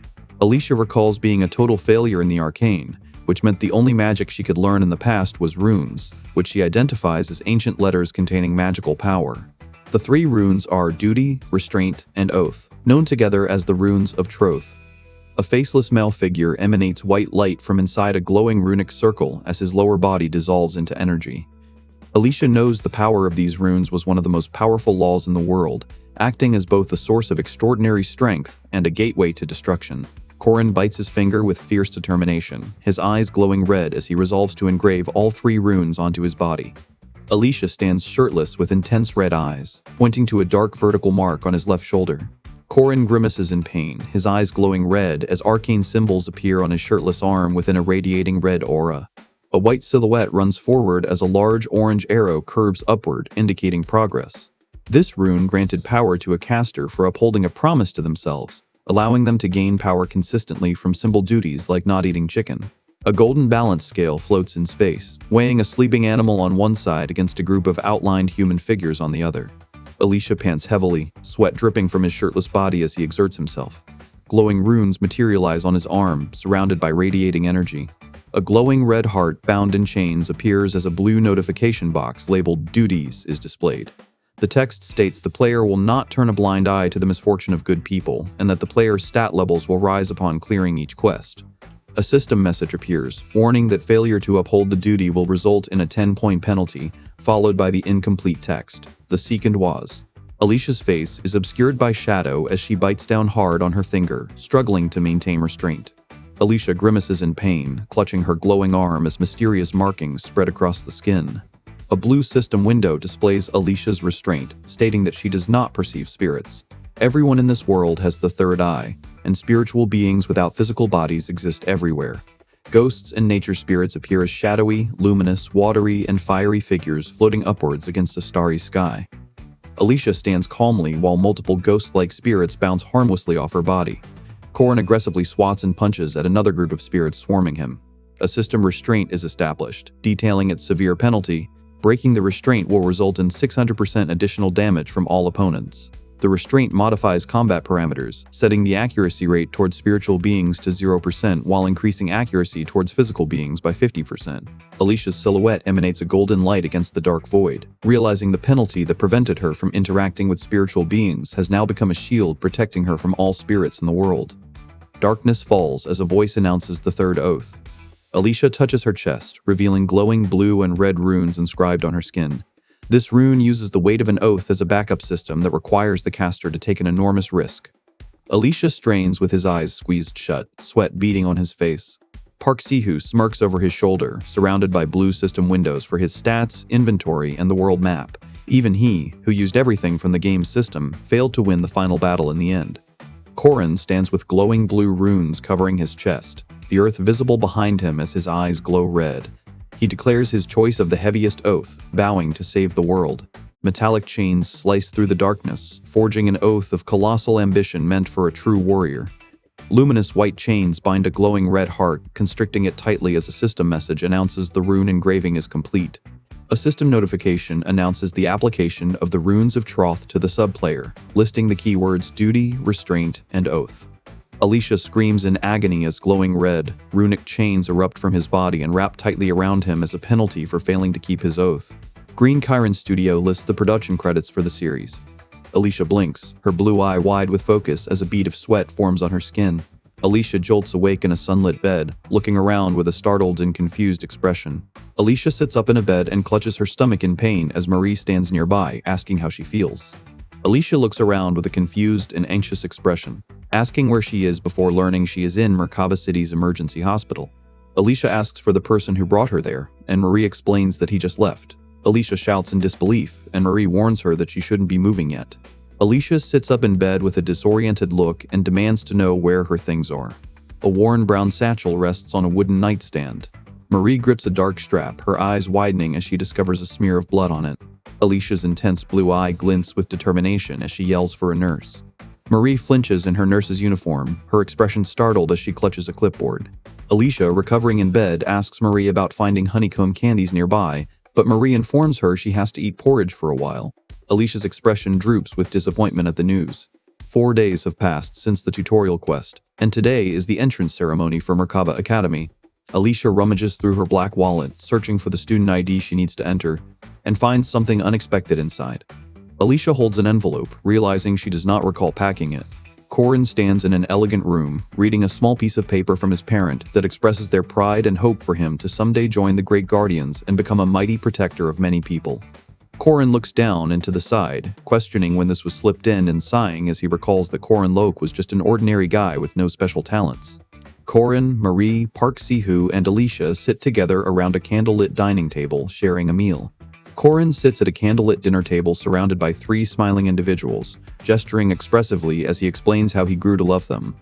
Alicia recalls being a total failure in the arcane, which meant the only magic she could learn in the past was runes, which she identifies as ancient letters containing magical power. The 3 runes are duty, restraint, and oath, known together as the runes of Troth. A faceless male figure emanates white light from inside a glowing runic circle as his lower body dissolves into energy. Alicia knows the power of these runes was one of the most powerful laws in the world, acting as both a source of extraordinary strength and a gateway to destruction. Corin bites his finger with fierce determination, his eyes glowing red as he resolves to engrave all 3 runes onto his body. Alicia stands shirtless with intense red eyes, pointing to a dark vertical mark on his left shoulder. Corin grimaces in pain, his eyes glowing red as arcane symbols appear on his shirtless arm within a radiating red aura. A white silhouette runs forward as a large orange arrow curves upward, indicating progress. This rune granted power to a caster for upholding a promise to themselves, allowing them to gain power consistently from simple duties like not eating chicken. A golden balance scale floats in space, weighing a sleeping animal on one side against a group of outlined human figures on the other. Alicia pants heavily, sweat dripping from his shirtless body as he exerts himself. Glowing runes materialize on his arm, surrounded by radiating energy. A glowing red heart bound in chains appears as a blue notification box labeled Duties is displayed. The text states the player will not turn a blind eye to the misfortune of good people, and that the player's stat levels will rise upon clearing each quest. A system message appears, warning that failure to uphold the duty will result in a 10-point penalty, followed by the incomplete text, the second was. Alicia's face is obscured by shadow as she bites down hard on her finger, struggling to maintain restraint. Alicia grimaces in pain, clutching her glowing arm as mysterious markings spread across the skin. A blue system window displays Alicia's restraint, stating that she does not perceive spirits. Everyone in this world has the third eye, and spiritual beings without physical bodies exist everywhere. Ghosts and nature spirits appear as shadowy, luminous, watery, and fiery figures floating upwards against a starry sky. Alicia stands calmly while multiple ghost-like spirits bounce harmlessly off her body. Corin aggressively swats and punches at another group of spirits swarming him. A system restraint is established, detailing its severe penalty. Breaking the restraint will result in 600% additional damage from all opponents. The restraint modifies combat parameters, setting the accuracy rate towards spiritual beings to 0% while increasing accuracy towards physical beings by 50%. Alicia's silhouette emanates a golden light against the dark void. Realizing the penalty that prevented her from interacting with spiritual beings has now become a shield protecting her from all spirits in the world. Darkness falls as a voice announces the third oath. Alicia touches her chest, revealing glowing blue and red runes inscribed on her skin. This rune uses the weight of an oath as a backup system that requires the caster to take an enormous risk. Alicia strains with his eyes squeezed shut, sweat beading on his face. Park Sihu smirks over his shoulder, surrounded by blue system windows for his stats, inventory, and the world map. Even he, who used everything from the game's system, failed to win the final battle in the end. Corin stands with glowing blue runes covering his chest, the earth visible behind him as his eyes glow red. He declares his choice of the heaviest oath, vowing to save the world. Metallic chains slice through the darkness, forging an oath of colossal ambition meant for a true warrior. Luminous white chains bind a glowing red heart, constricting it tightly as a system message announces the rune engraving is complete. A system notification announces the application of the runes of Troth to the sub-player, listing the keywords duty, restraint, and oath. Alicia screams in agony as glowing red, runic chains erupt from his body and wrap tightly around him as a penalty for failing to keep his oath. Green Chiron Studio lists the production credits for the series. Alicia blinks, her blue eye wide with focus as a bead of sweat forms on her skin. Alicia jolts awake in a sunlit bed, looking around with a startled and confused expression. Alicia sits up in a bed and clutches her stomach in pain as Marie stands nearby, asking how she feels. Alicia looks around with a confused and anxious expression, asking where she is before learning she is in Merkaba City's emergency hospital. Alicia asks for the person who brought her there, and Marie explains that he just left. Alicia shouts in disbelief, and Marie warns her that she shouldn't be moving yet. Alicia sits up in bed with a disoriented look and demands to know where her things are. A worn brown satchel rests on a wooden nightstand. Marie grips a dark strap, her eyes widening as she discovers a smear of blood on it. Alicia's intense blue eye glints with determination as she yells for a nurse. Marie flinches in her nurse's uniform, her expression startled as she clutches a clipboard. Alicia, recovering in bed, asks Marie about finding honeycomb candies nearby, but Marie informs her she has to eat porridge for a while. Alicia's expression droops with disappointment at the news. 4 days have passed since the tutorial quest, and today is the entrance ceremony for Merkaba Academy. Alicia rummages through her black wallet, searching for the student ID she needs to enter, and finds something unexpected inside. Alicia holds an envelope, realizing she does not recall packing it. Corin stands in an elegant room, reading a small piece of paper from his parent that expresses their pride and hope for him to someday join the Great Guardians and become a mighty protector of many people. Corin looks down and to the side, questioning when this was slipped in and sighing as he recalls that Corin Lok was just an ordinary guy with no special talents. Corin, Marie, Park Si-hoo, and Alicia sit together around a candlelit dining table, sharing a meal. Corin sits at a candlelit dinner table surrounded by 3 smiling individuals, gesturing expressively as he explains how he grew to love them.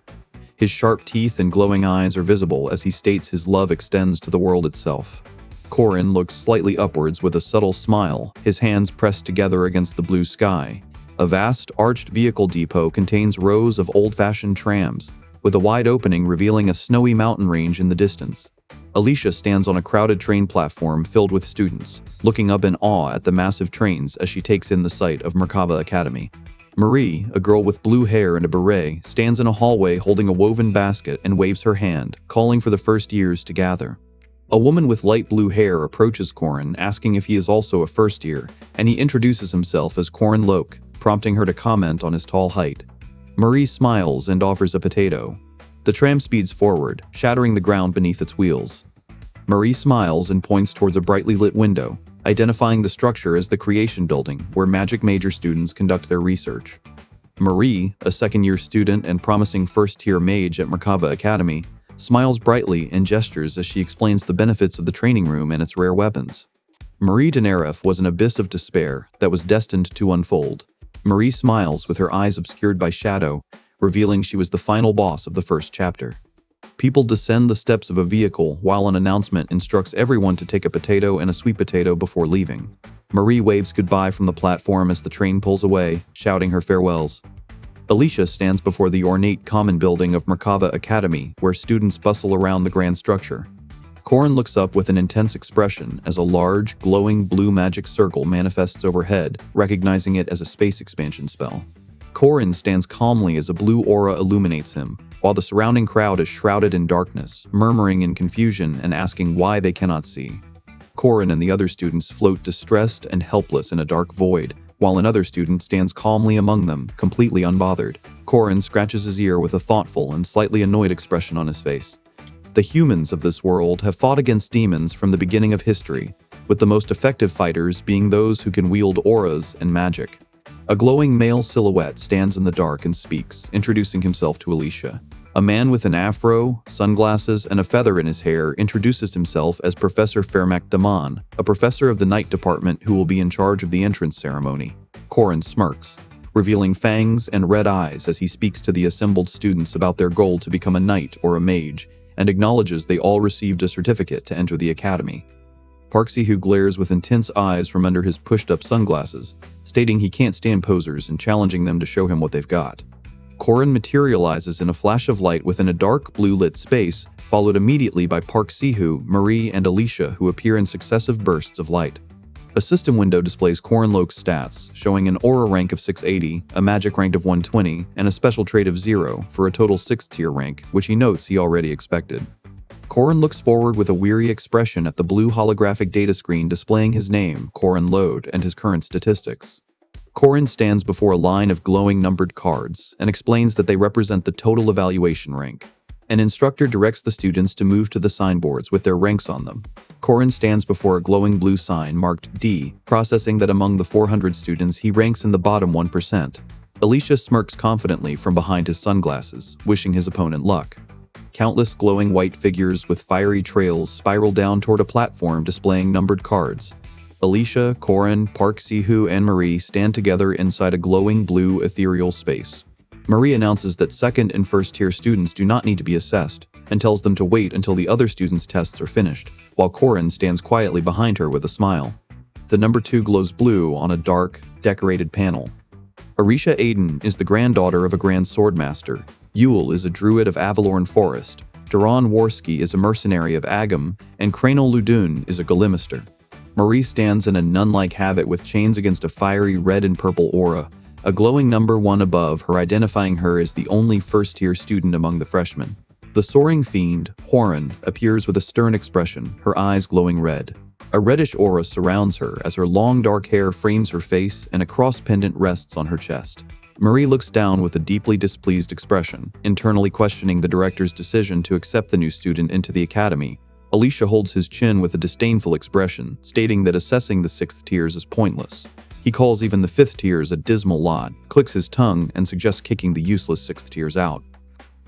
His sharp teeth and glowing eyes are visible as he states his love extends to the world itself. Corin looks slightly upwards with a subtle smile, his hands pressed together against the blue sky. A vast, arched vehicle depot contains rows of old-fashioned trams, with a wide opening revealing a snowy mountain range in the distance. Alicia stands on a crowded train platform filled with students, looking up in awe at the massive trains as she takes in the sight of Merkava Academy. Marie, a girl with blue hair and a beret, stands in a hallway holding a woven basket and waves her hand, calling for the first years to gather. A woman with light blue hair approaches Corin, asking if he is also a first year, and he introduces himself as Corin Lok, prompting her to comment on his tall height. Marie smiles and offers a potato. The tram speeds forward, shattering the ground beneath its wheels. Marie smiles and points towards a brightly lit window, identifying the structure as the Creation Building, where magic major students conduct their research. Marie, a second-year student and promising first-tier mage at Merkava Academy, smiles brightly and gestures as she explains the benefits of the training room and its rare weapons. Marie Deneref was an abyss of despair that was destined to unfold. Marie smiles with her eyes obscured by shadow, revealing she was the final boss of the first chapter. People descend the steps of a vehicle while an announcement instructs everyone to take a potato and a sweet potato before leaving. Marie waves goodbye from the platform as the train pulls away, shouting her farewells. Alicia stands before the ornate common building of Merkava Academy, where students bustle around the grand structure. Corin looks up with an intense expression as a large, glowing blue magic circle manifests overhead, recognizing it as a space expansion spell. Corin stands calmly as a blue aura illuminates him, while the surrounding crowd is shrouded in darkness, murmuring in confusion and asking why they cannot see. Corin and the other students float distressed and helpless in a dark void, while another student stands calmly among them, completely unbothered. Corin scratches his ear with a thoughtful and slightly annoyed expression on his face. The humans of this world have fought against demons from the beginning of history, with the most effective fighters being those who can wield auras and magic. A glowing male silhouette stands in the dark and speaks, introducing himself to Alicia. A man with an afro, sunglasses, and a feather in his hair introduces himself as Professor Fairmac Damon, a professor of the night department who will be in charge of the entrance ceremony. Corin smirks, revealing fangs and red eyes as he speaks to the assembled students about their goal to become a knight or a mage, and acknowledges they all received a certificate to enter the academy. Park Si-hoo glares with intense eyes from under his pushed-up sunglasses, stating he can't stand posers and challenging them to show him what they've got. Corin materializes in a flash of light within a dark blue-lit space, followed immediately by Park Si-hoo, Marie, and Alicia, who appear in successive bursts of light. A system window displays Corin Lok's stats, showing an aura rank of 680, a magic rank of 120, and a special trait of 0, for a total 6th-tier rank, which he notes he already expected. Corin looks forward with a weary expression at the blue holographic data screen displaying his name, Corin Lode, and his current statistics. Corin stands before a line of glowing numbered cards and explains that they represent the total evaluation rank. An instructor directs the students to move to the signboards with their ranks on them. Corin stands before a glowing blue sign marked D, processing that among the 400 students he ranks in the bottom 1%. Alicia smirks confidently from behind his sunglasses, wishing his opponent luck. Countless glowing white figures with fiery trails spiral down toward a platform displaying numbered cards. Alicia, Corin, Park Si-hoo, and Marie stand together inside a glowing blue ethereal space. Marie announces that second and first-tier students do not need to be assessed, and tells them to wait until the other students' tests are finished, while Corin stands quietly behind her with a smile. The number 2 glows blue on a dark, decorated panel. Arisha Aiden is the granddaughter of a grand swordmaster. Yule is a druid of Avalorn Forest. Duran Warski is a mercenary of Agam, and Kranol Ludun is a Golemister. Marie stands in a nun-like habit with chains against a fiery red and purple aura, a glowing number 1 above her, identifying her as the only first-tier student among the freshmen. The soaring fiend, Horan, appears with a stern expression, her eyes glowing red. A reddish aura surrounds her as her long dark hair frames her face and a cross pendant rests on her chest. Marie looks down with a deeply displeased expression, internally questioning the director's decision to accept the new student into the academy. Alicia holds his chin with a disdainful expression, stating that assessing the 6th tiers is pointless. He calls even the 5th tiers a dismal lot, clicks his tongue, and suggests kicking the useless 6th tiers out.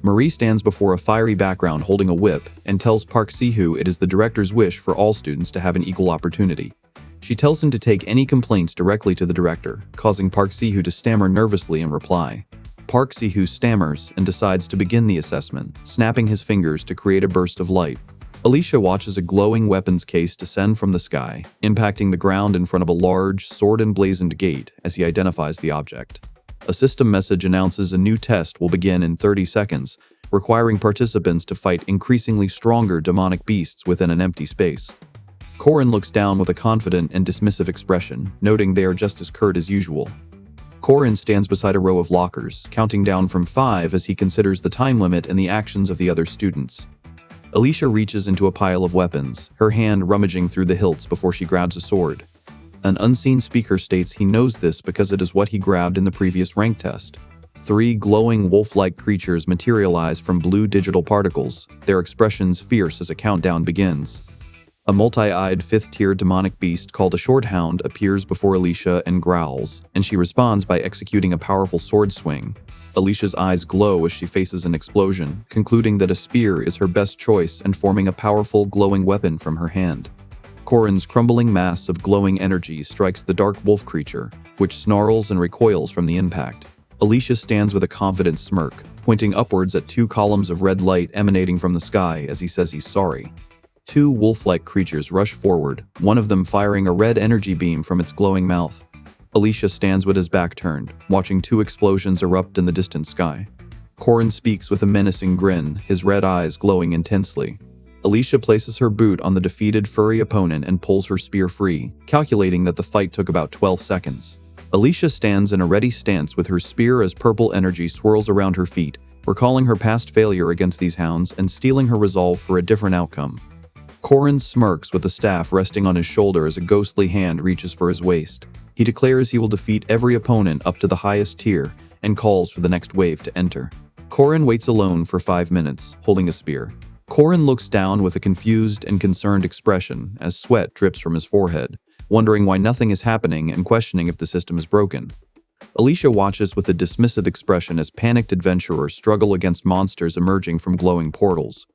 Marie stands before a fiery background holding a whip and tells Park Si-hoo it is the director's wish for all students to have an equal opportunity. She tells him to take any complaints directly to the director, causing Park Si-hoo to stammer nervously in reply. Park Si-hoo stammers and decides to begin the assessment, snapping his fingers to create a burst of light. Alicia watches a glowing weapons case descend from the sky, impacting the ground in front of a large, sword-emblazoned gate as he identifies the object. A system message announces a new test will begin in 30 seconds, requiring participants to fight increasingly stronger demonic beasts within an empty space. Corin looks down with a confident and dismissive expression, noting they are just as curt as usual. Corin stands beside a row of lockers, counting down from 5 as he considers the time limit and the actions of the other students. Alicia reaches into a pile of weapons, her hand rummaging through the hilts before she grabs a sword. An unseen speaker states he knows this because it is what he grabbed in the previous rank test. 3 glowing wolf-like creatures materialize from blue digital particles, their expressions fierce as a countdown begins. A multi-eyed 5th-tier demonic beast called a shorthound appears before Alicia and growls, and she responds by executing a powerful sword swing. Alicia's eyes glow as she faces an explosion, concluding that a spear is her best choice and forming a powerful, glowing weapon from her hand. Corin's crumbling mass of glowing energy strikes the dark wolf creature, which snarls and recoils from the impact. Alicia stands with a confident smirk, pointing upwards at 2 columns of red light emanating from the sky as he says he's sorry. 2 wolf-like creatures rush forward, one of them firing a red energy beam from its glowing mouth. Alicia stands with his back turned, watching 2 explosions erupt in the distant sky. Corin speaks with a menacing grin, his red eyes glowing intensely. Alicia places her boot on the defeated furry opponent and pulls her spear free, calculating that the fight took about 12 seconds. Alicia stands in a ready stance with her spear as purple energy swirls around her feet, recalling her past failure against these hounds and steeling her resolve for a different outcome. Corin smirks with the staff resting on his shoulder as a ghostly hand reaches for his waist. He declares he will defeat every opponent up to the highest tier and calls for the next wave to enter. Corin waits alone for 5 minutes, holding a spear. Corin looks down with a confused and concerned expression as sweat drips from his forehead, wondering why nothing is happening and questioning if the system is broken. Alicia watches with a dismissive expression as panicked adventurers struggle against monsters emerging from glowing portals.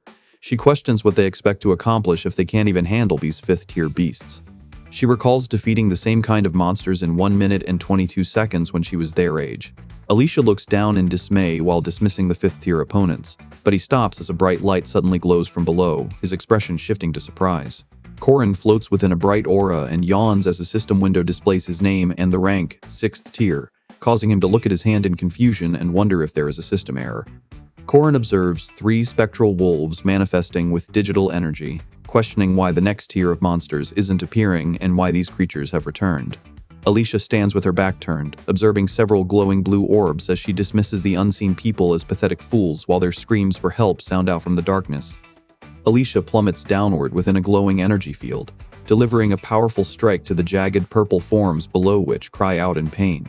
She questions what they expect to accomplish if they can't even handle these 5th-tier beasts. She recalls defeating the same kind of monsters in 1 minute and 22 seconds when she was their age. Alicia looks down in dismay while dismissing the 5th-tier opponents, but he stops as a bright light suddenly glows from below, his expression shifting to surprise. Corin floats within a bright aura and yawns as a system window displays his name and the rank, 6th tier, causing him to look at his hand in confusion and wonder if there is a system error. Corin observes 3 spectral wolves manifesting with digital energy, questioning why the next tier of monsters isn't appearing and why these creatures have returned. Alicia stands with her back turned, observing several glowing blue orbs as she dismisses the unseen people as pathetic fools while their screams for help sound out from the darkness. Alicia plummets downward within a glowing energy field, delivering a powerful strike to the jagged purple forms below which cry out in pain.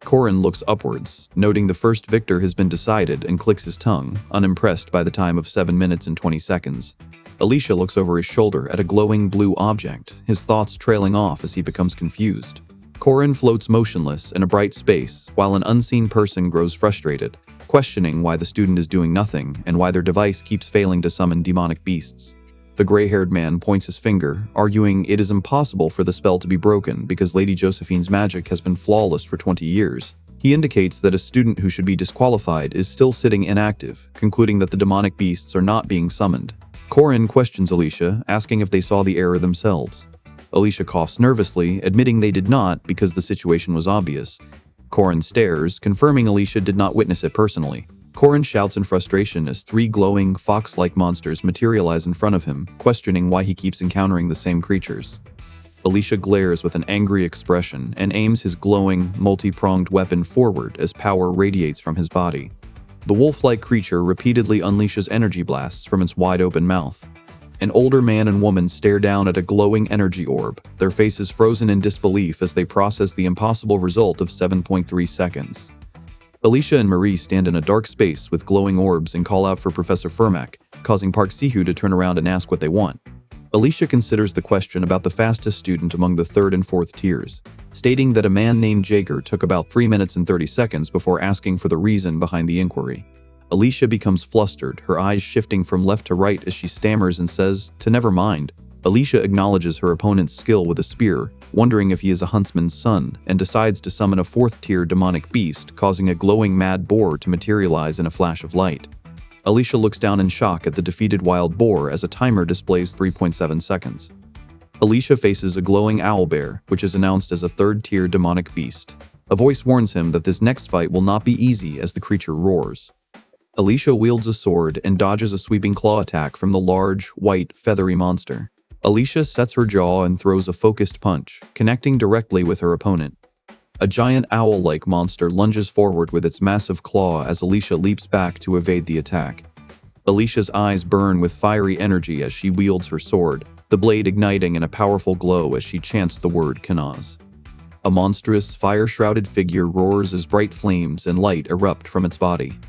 Corin looks upwards, noting the first victor has been decided and clicks his tongue, unimpressed by the time of 7 minutes and 20 seconds. Alicia looks over his shoulder at a glowing blue object, his thoughts trailing off as he becomes confused. Corin floats motionless in a bright space, while an unseen person grows frustrated, questioning why the student is doing nothing and why their device keeps failing to summon demonic beasts. The gray-haired man points his finger, arguing it is impossible for the spell to be broken because Lady Josephine's magic has been flawless for 20 years. He indicates that a student who should be disqualified is still sitting inactive, concluding that the demonic beasts are not being summoned. Corin questions Alicia, asking if they saw the error themselves. Alicia coughs nervously, admitting they did not because the situation was obvious. Corin stares, confirming Alicia did not witness it personally. Corin shouts in frustration as 3 glowing, fox-like monsters materialize in front of him, questioning why he keeps encountering the same creatures. Alicia glares with an angry expression and aims his glowing, multi-pronged weapon forward as power radiates from his body. The wolf-like creature repeatedly unleashes energy blasts from its wide-open mouth. An older man and woman stare down at a glowing energy orb, their faces frozen in disbelief as they process the impossible result of 7.3 seconds. Alicia and Marie stand in a dark space with glowing orbs and call out for Professor Fermac, causing Park Sihu to turn around and ask what they want. Alicia considers the question about the fastest student among the 3rd and 4th tiers, stating that a man named Jaeger took about 3 minutes and 30 seconds before asking for the reason behind the inquiry. Alicia becomes flustered, her eyes shifting from left to right as she stammers and says, "To never mind." Alicia acknowledges her opponent's skill with a spear, wondering if he is a huntsman's son, and decides to summon a 4th-tier demonic beast, causing a glowing mad boar to materialize in a flash of light. Alicia looks down in shock at the defeated wild boar as a timer displays 3.7 seconds. Alicia faces a glowing owlbear, which is announced as a 3rd-tier demonic beast. A voice warns him that this next fight will not be easy as the creature roars. Alicia wields a sword and dodges a sweeping claw attack from the large, white, feathery monster. Alicia sets her jaw and throws a focused punch, connecting directly with her opponent. A giant owl-like monster lunges forward with its massive claw as Alicia leaps back to evade the attack. Alicia's eyes burn with fiery energy as she wields her sword, the blade igniting in a powerful glow as she chants the word Kanaz. A monstrous, fire-shrouded figure roars as bright flames and light erupt from its body.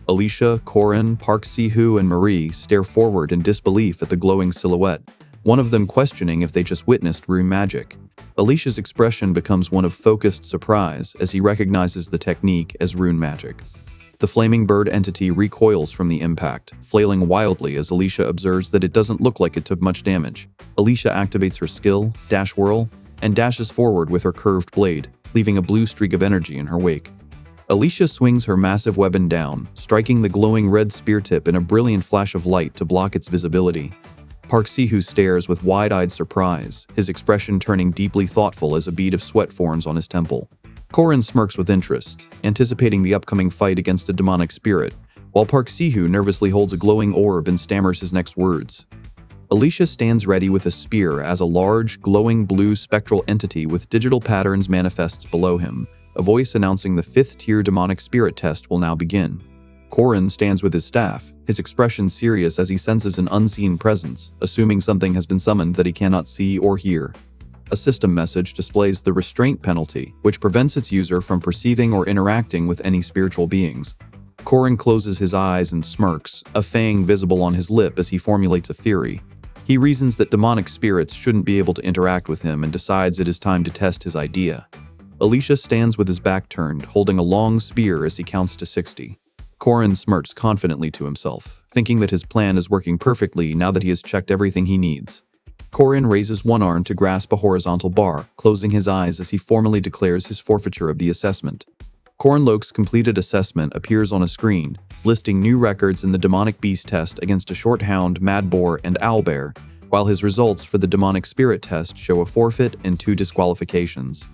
Alicia, Corin, Park Sihu, and Marie stare forward in disbelief at the glowing silhouette, one of them questioning if they just witnessed rune magic. Alicia's expression becomes one of focused surprise as he recognizes the technique as rune magic. The flaming bird entity recoils from the impact, flailing wildly as Alicia observes that it doesn't look like it took much damage. Alicia activates her skill, Dash Whirl, and dashes forward with her curved blade, leaving a blue streak of energy in her wake. Alicia swings her massive weapon down, striking the glowing red spear tip in a brilliant flash of light to block its visibility. Park Sihu stares with wide-eyed surprise, his expression turning deeply thoughtful as a bead of sweat forms on his temple. Corin smirks with interest, anticipating the upcoming fight against a demonic spirit, while Park Sihu nervously holds a glowing orb and stammers his next words. Alicia stands ready with a spear as a large, glowing blue spectral entity with digital patterns manifests below him, a voice announcing the 5th-tier demonic spirit test will now begin. Corin stands with his staff, his expression serious as he senses an unseen presence, assuming something has been summoned that he cannot see or hear. A system message displays the restraint penalty, which prevents its user from perceiving or interacting with any spiritual beings. Corin closes his eyes and smirks, a fang visible on his lip as he formulates a theory. He reasons that demonic spirits shouldn't be able to interact with him and decides it is time to test his idea. Alicia stands with his back turned, holding a long spear as he counts to 60. Corin smirks confidently to himself, thinking that his plan is working perfectly now that he has checked everything he needs. Corin raises one arm to grasp a horizontal bar, closing his eyes as he formally declares his forfeiture of the assessment. Corin Loke's completed assessment appears on a screen, listing new records in the demonic beast test against a shorthound, mad boar, and owlbear, while his results for the demonic spirit test show a forfeit and 2 disqualifications.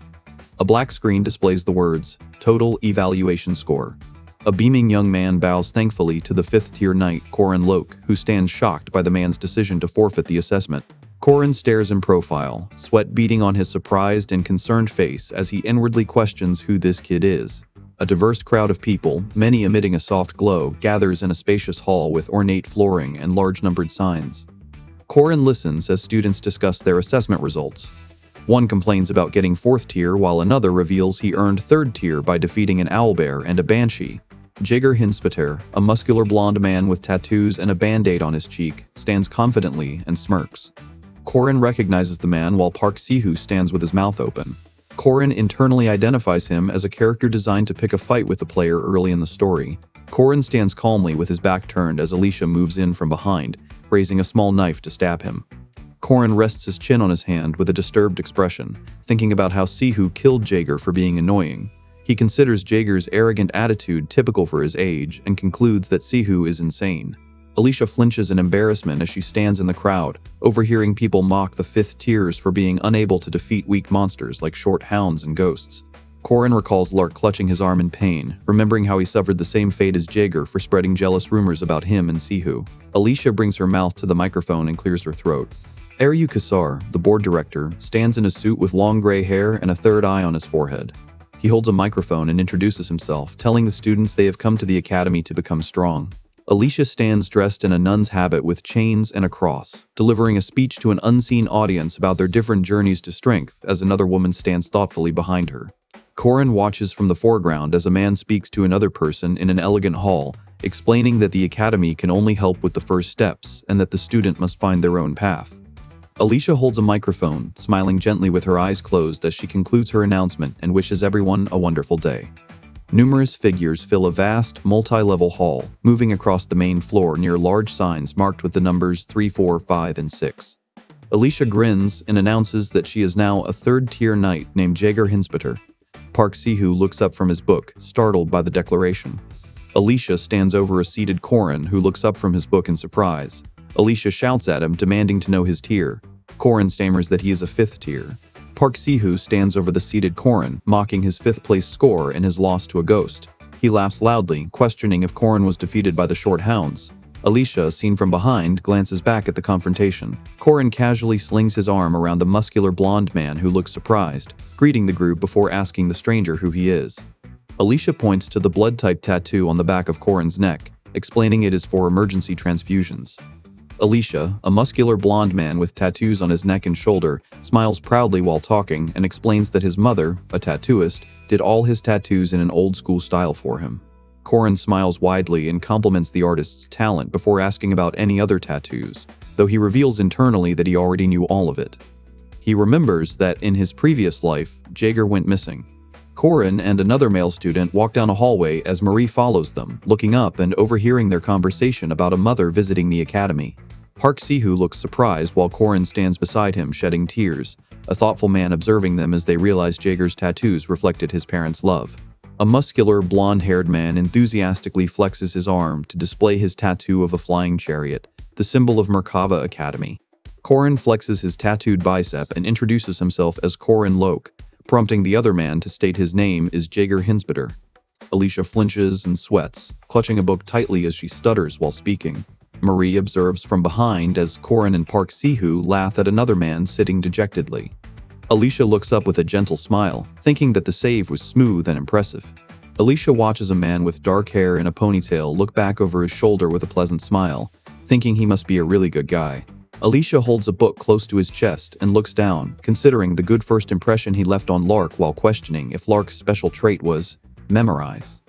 A black screen displays the words, "Total Evaluation Score." A beaming young man bows thankfully to the 5th-tier knight, Corin Loke, who stands shocked by the man's decision to forfeit the assessment. Corin stares in profile, sweat beading on his surprised and concerned face as he inwardly questions who this kid is. A diverse crowd of people, many emitting a soft glow, gathers in a spacious hall with ornate flooring and large numbered signs. Corin listens as students discuss their assessment results. One complains about getting 4th tier while another reveals he earned 3rd tier by defeating an owlbear and a banshee. Jaeger Hinspeter, a muscular blonde man with tattoos and a band-aid on his cheek, stands confidently and smirks. Corin recognizes the man while Park Sihu stands with his mouth open. Corin internally identifies him as a character designed to pick a fight with the player early in the story. Corin stands calmly with his back turned as Alicia moves in from behind, raising a small knife to stab him. Corin rests his chin on his hand with a disturbed expression, thinking about how Sihu killed Jaeger for being annoying. He considers Jaeger's arrogant attitude typical for his age and concludes that Sihu is insane. Alicia flinches in embarrassment as she stands in the crowd, overhearing people mock the 5th tiers for being unable to defeat weak monsters like short hounds and ghosts. Corin recalls Lark clutching his arm in pain, remembering how he suffered the same fate as Jaeger for spreading jealous rumors about him and Sihu. Alicia brings her mouth to the microphone and clears her throat. Aryu Kassar, the board director, stands in a suit with long gray hair and a third eye on his forehead. He holds a microphone and introduces himself, telling the students they have come to the academy to become strong. Alicia stands dressed in a nun's habit with chains and a cross, delivering a speech to an unseen audience about their different journeys to strength as another woman stands thoughtfully behind her. Corin watches from the foreground as a man speaks to another person in an elegant hall, explaining that the academy can only help with the first steps and that the student must find their own path. Alicia holds a microphone, smiling gently with her eyes closed as she concludes her announcement and wishes everyone a wonderful day. Numerous figures fill a vast, multi-level hall, moving across the main floor near large signs marked with the numbers 3, 4, 5, and 6. Alicia grins and announces that she is now a third-tier knight named Jaeger Hinspeter. Park Sihu looks up from his book, startled by the declaration. Alicia stands over a seated Corin, who looks up from his book in surprise. Alicia shouts at him, demanding to know his tier. Corin stammers that he is a 5th tier. Park Sihu stands over the seated Corin, mocking his 5th-place score and his loss to a ghost. He laughs loudly, questioning if Corin was defeated by the short hounds. Alicia, seen from behind, glances back at the confrontation. Corin casually slings his arm around a muscular blonde man who looks surprised, greeting the group before asking the stranger who he is. Alicia points to the blood-type tattoo on the back of Corin's neck, explaining it is for emergency transfusions. Alicia, a muscular blonde man with tattoos on his neck and shoulder, smiles proudly while talking and explains that his mother, a tattooist, did all his tattoos in an old-school style for him. Corin smiles widely and compliments the artist's talent before asking about any other tattoos, though he reveals internally that he already knew all of it. He remembers that in his previous life, Jaeger went missing. Corin and another male student walk down a hallway as Marie follows them, looking up and overhearing their conversation about a mother visiting the academy. Park Sihu looks surprised while Corin stands beside him, shedding tears, a thoughtful man observing them as they realize Jaeger's tattoos reflected his parents' love. A muscular, blonde-haired man enthusiastically flexes his arm to display his tattoo of a flying chariot, the symbol of Merkava Academy. Corin flexes his tattooed bicep and introduces himself as Corin Loke, prompting the other man to state his name is Jaeger Hinspeter. Alicia flinches and sweats, clutching a book tightly as she stutters while speaking. Marie observes from behind as Corin and Park Sihu laugh at another man sitting dejectedly. Alicia looks up with a gentle smile, thinking that the save was smooth and impressive. Alicia watches a man with dark hair and a ponytail look back over his shoulder with a pleasant smile, thinking he must be a really good guy. Alicia holds a book close to his chest and looks down, considering the good first impression he left on Lark while questioning if Lark's special trait was memorize.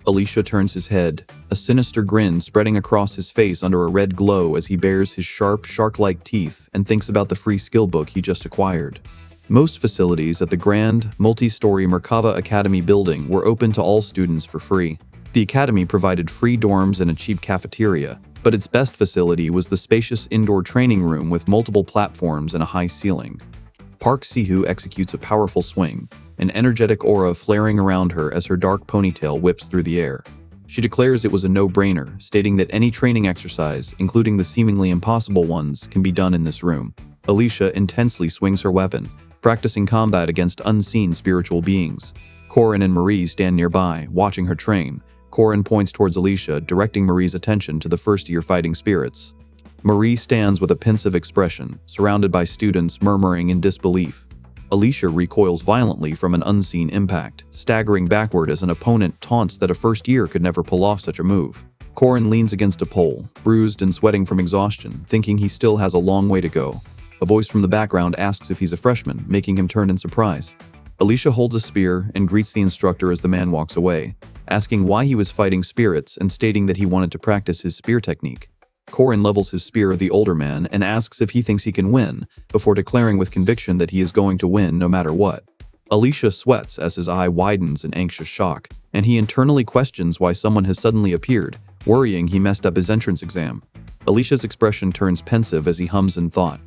Alicia turns his head, a sinister grin spreading across his face under a red glow as he bares his sharp, shark-like teeth and thinks about the free skill book he just acquired. Most facilities at the grand, multi-story Merkava Academy building were open to all students for free. The academy provided free dorms and a cheap cafeteria, but its best facility was the spacious indoor training room with multiple platforms and a high ceiling. Park Sihu executes a powerful swing, an energetic aura flaring around her as her dark ponytail whips through the air. She declares it was a no-brainer, stating that any training exercise, including the seemingly impossible ones, can be done in this room. Alicia intensely swings her weapon, practicing combat against unseen spiritual beings. Corin and Marie stand nearby, watching her train. Corin points towards Alicia, directing Marie's attention to the first-year fighting spirits. Marie stands with a pensive expression, surrounded by students murmuring in disbelief. Alicia recoils violently from an unseen impact, staggering backward as an opponent taunts that a first year could never pull off such a move. Corin leans against a pole, bruised and sweating from exhaustion, thinking he still has a long way to go. A voice from the background asks if he's a freshman, making him turn in surprise. Alicia holds a spear and greets the instructor as the man walks away, asking why he was fighting spirits and stating that he wanted to practice his spear technique. Corin levels his spear at the older man and asks if he thinks he can win, before declaring with conviction that he is going to win no matter what. Alicia sweats as his eye widens in anxious shock, and he internally questions why someone has suddenly appeared, worrying he messed up his entrance exam. Alicia's expression turns pensive as he hums in thought.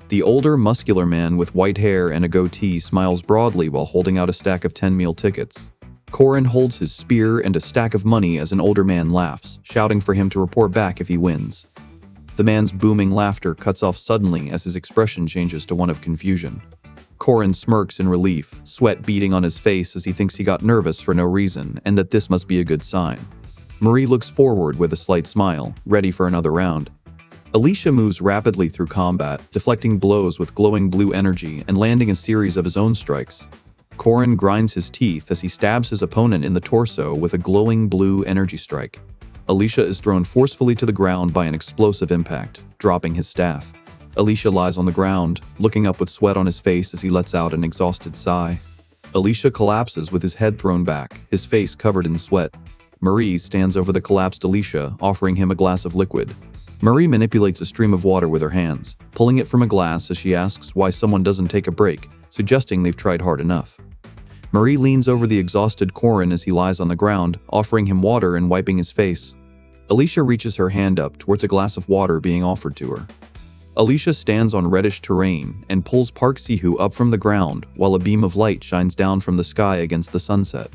The older, muscular man with white hair and a goatee smiles broadly while holding out a stack of 10 meal tickets. Corin holds his spear and a stack of money as an older man laughs, shouting for him to report back if he wins. The man's booming laughter cuts off suddenly as his expression changes to one of confusion. Corin smirks in relief, sweat beading on his face as he thinks he got nervous for no reason and that this must be a good sign. Marie looks forward with a slight smile, ready for another round. Alicia moves rapidly through combat, deflecting blows with glowing blue energy and landing a series of his own strikes. Korin grinds his teeth as he stabs his opponent in the torso with a glowing blue energy strike. Alicia is thrown forcefully to the ground by an explosive impact, dropping his staff. Alicia lies on the ground, looking up with sweat on his face as he lets out an exhausted sigh. Alicia collapses with his head thrown back, his face covered in sweat. Marie stands over the collapsed Alicia, offering him a glass of liquid. Marie manipulates a stream of water with her hands, pulling it from a glass as she asks why someone doesn't take a break, suggesting they've tried hard enough. Marie leans over the exhausted Korin as he lies on the ground, offering him water and wiping his face. Alicia reaches her hand up towards a glass of water being offered to her. Alicia stands on reddish terrain and pulls Park Si-hoo up from the ground while a beam of light shines down from the sky against the sunset.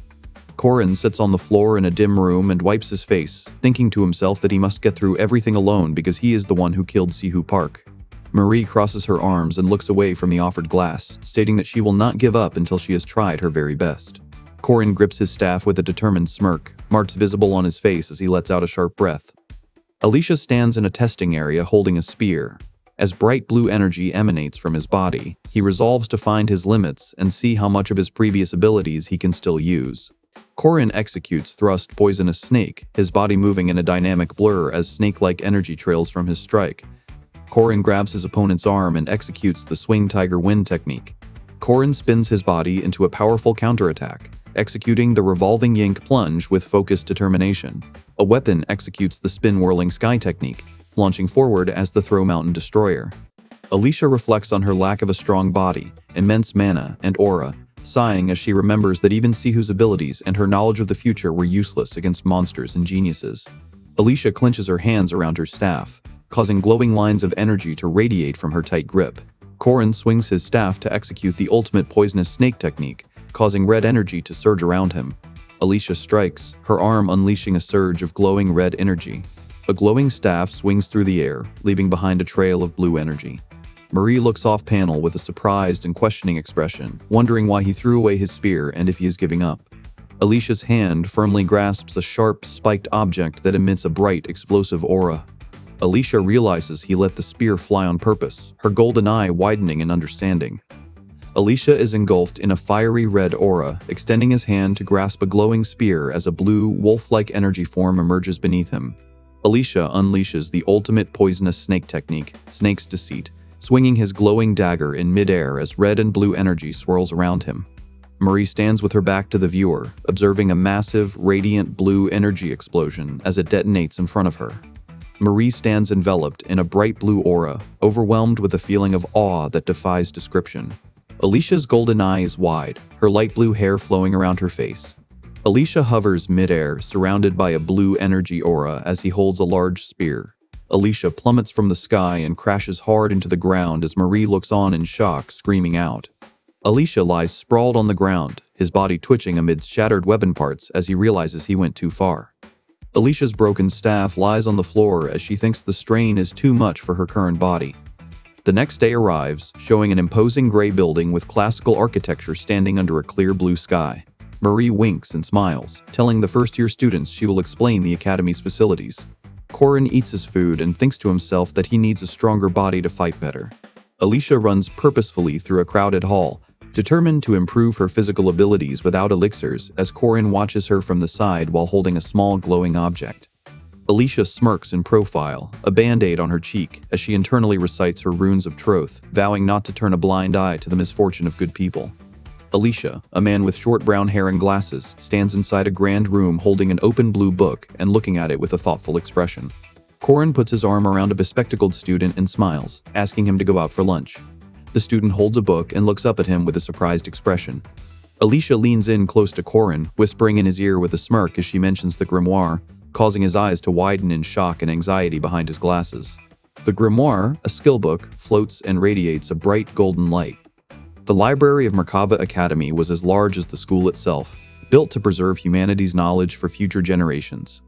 Korin sits on the floor in a dim room and wipes his face, thinking to himself that he must get through everything alone because he is the one who killed Si-hoo Park. Marie crosses her arms and looks away from the offered glass, stating that she will not give up until she has tried her very best. Korin grips his staff with a determined smirk, marks visible on his face as he lets out a sharp breath. Alicia stands in a testing area holding a spear. As bright blue energy emanates from his body, he resolves to find his limits and see how much of his previous abilities he can still use. Korin executes Thrust Poisonous Snake, his body moving in a dynamic blur as snake-like energy trails from his strike. Korin grabs his opponent's arm and executes the Swing Tiger Wind technique. Korin spins his body into a powerful counterattack, executing the Revolving Yank Plunge with focused determination. A weapon executes the Spin Whirling Sky technique, launching forward as the Throw Mountain Destroyer. Alicia reflects on her lack of a strong body, immense mana, and aura, sighing as she remembers that even Si-hoo's abilities and her knowledge of the future were useless against monsters and geniuses. Alicia clenches her hands around her staff, causing glowing lines of energy to radiate from her tight grip. Korin swings his staff to execute the ultimate Poisonous Snake technique, causing red energy to surge around him. Alicia strikes, her arm unleashing a surge of glowing red energy. A glowing staff swings through the air, leaving behind a trail of blue energy. Marie looks off-panel with a surprised and questioning expression, wondering why he threw away his spear and if he is giving up. Alicia's hand firmly grasps a sharp, spiked object that emits a bright, explosive aura. Alicia realizes he let the spear fly on purpose, her golden eye widening in understanding. Alicia is engulfed in a fiery red aura, extending his hand to grasp a glowing spear as a blue, wolf-like energy form emerges beneath him. Alicia unleashes the ultimate Poisonous Snake technique, Snake's Deceit, swinging his glowing dagger in midair as red and blue energy swirls around him. Marie stands with her back to the viewer, observing a massive, radiant blue energy explosion as it detonates in front of her. Marie stands enveloped in a bright blue aura, overwhelmed with a feeling of awe that defies description. Alicia's golden eye is wide, her light blue hair flowing around her face. Alicia hovers midair, surrounded by a blue energy aura as he holds a large spear. Alicia plummets from the sky and crashes hard into the ground as Marie looks on in shock, screaming out. Alicia lies sprawled on the ground, his body twitching amidst shattered weapon parts as he realizes he went too far. Alicia's broken staff lies on the floor as she thinks the strain is too much for her current body. The next day arrives, showing an imposing gray building with classical architecture standing under a clear blue sky. Marie winks and smiles, telling the first-year students she will explain the academy's facilities. Korin eats his food and thinks to himself that he needs a stronger body to fight better. Alicia runs purposefully through a crowded hall, determined to improve her physical abilities without elixirs as Korin watches her from the side while holding a small glowing object. Alicia smirks in profile, a band-aid on her cheek, as she internally recites her runes of troth, vowing not to turn a blind eye to the misfortune of good people. Alicia, a man with short brown hair and glasses, stands inside a grand room holding an open blue book and looking at it with a thoughtful expression. Korin puts his arm around a bespectacled student and smiles, asking him to go out for lunch. The student holds a book and looks up at him with a surprised expression. Alicia leans in close to Korin, whispering in his ear with a smirk as she mentions the grimoire, causing his eyes to widen in shock and anxiety behind his glasses. The grimoire, a skill book, floats and radiates a bright golden light. The library of Merkava Academy was as large as the school itself, built to preserve humanity's knowledge for future generations.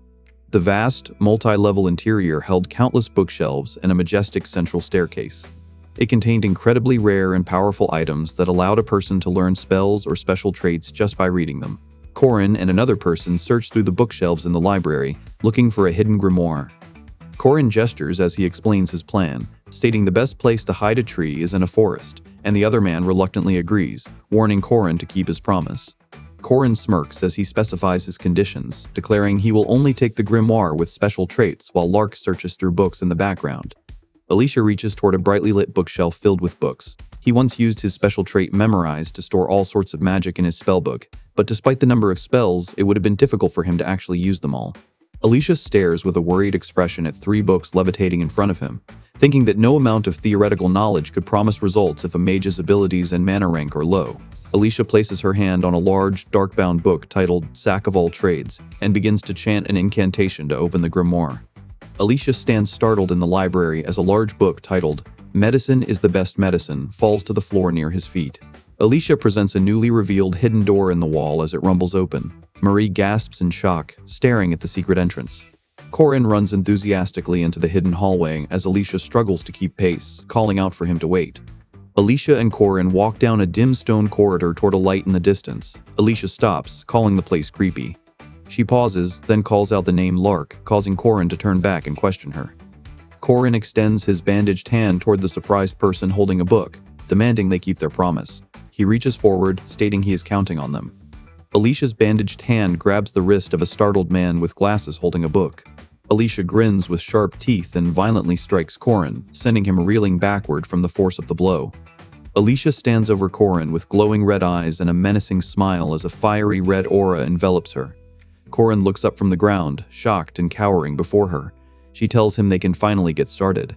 The vast, multi-level interior held countless bookshelves and a majestic central staircase. It contained incredibly rare and powerful items that allowed a person to learn spells or special traits just by reading them. Korin and another person searched through the bookshelves in the library, looking for a hidden grimoire. Korin gestures as he explains his plan, stating the best place to hide a tree is in a forest, and the other man reluctantly agrees, warning Corin to keep his promise. Corin smirks as he specifies his conditions, declaring he will only take the grimoire with special traits while Lark searches through books in the background. Alicia reaches toward a brightly lit bookshelf filled with books. He once used his special trait Memorize to store all sorts of magic in his spellbook, but despite the number of spells, it would have been difficult for him to actually use them all. Alicia stares with a worried expression at 3 books levitating in front of him, thinking that no amount of theoretical knowledge could promise results if a mage's abilities and mana rank are low. Alicia places her hand on a large, dark-bound book titled Sack of All Trades and begins to chant an incantation to open the grimoire. Alicia stands startled in the library as a large book titled Medicine is the Best Medicine falls to the floor near his feet. Alicia presents a newly revealed hidden door in the wall as it rumbles open. Marie gasps in shock, staring at the secret entrance. Corin runs enthusiastically into the hidden hallway as Alicia struggles to keep pace, calling out for him to wait. Alicia and Corin walk down a dim stone corridor toward a light in the distance. Alicia stops, calling the place creepy. She pauses, then calls out the name Lark, causing Corin to turn back and question her. Corin extends his bandaged hand toward the surprised person holding a book, demanding they keep their promise. He reaches forward, stating he is counting on them. Alicia's bandaged hand grabs the wrist of a startled man with glasses holding a book. Alicia grins with sharp teeth and violently strikes Corin, sending him reeling backward from the force of the blow. Alicia stands over Corin with glowing red eyes and a menacing smile as a fiery red aura envelops her. Corin looks up from the ground, shocked and cowering before her. She tells him they can finally get started.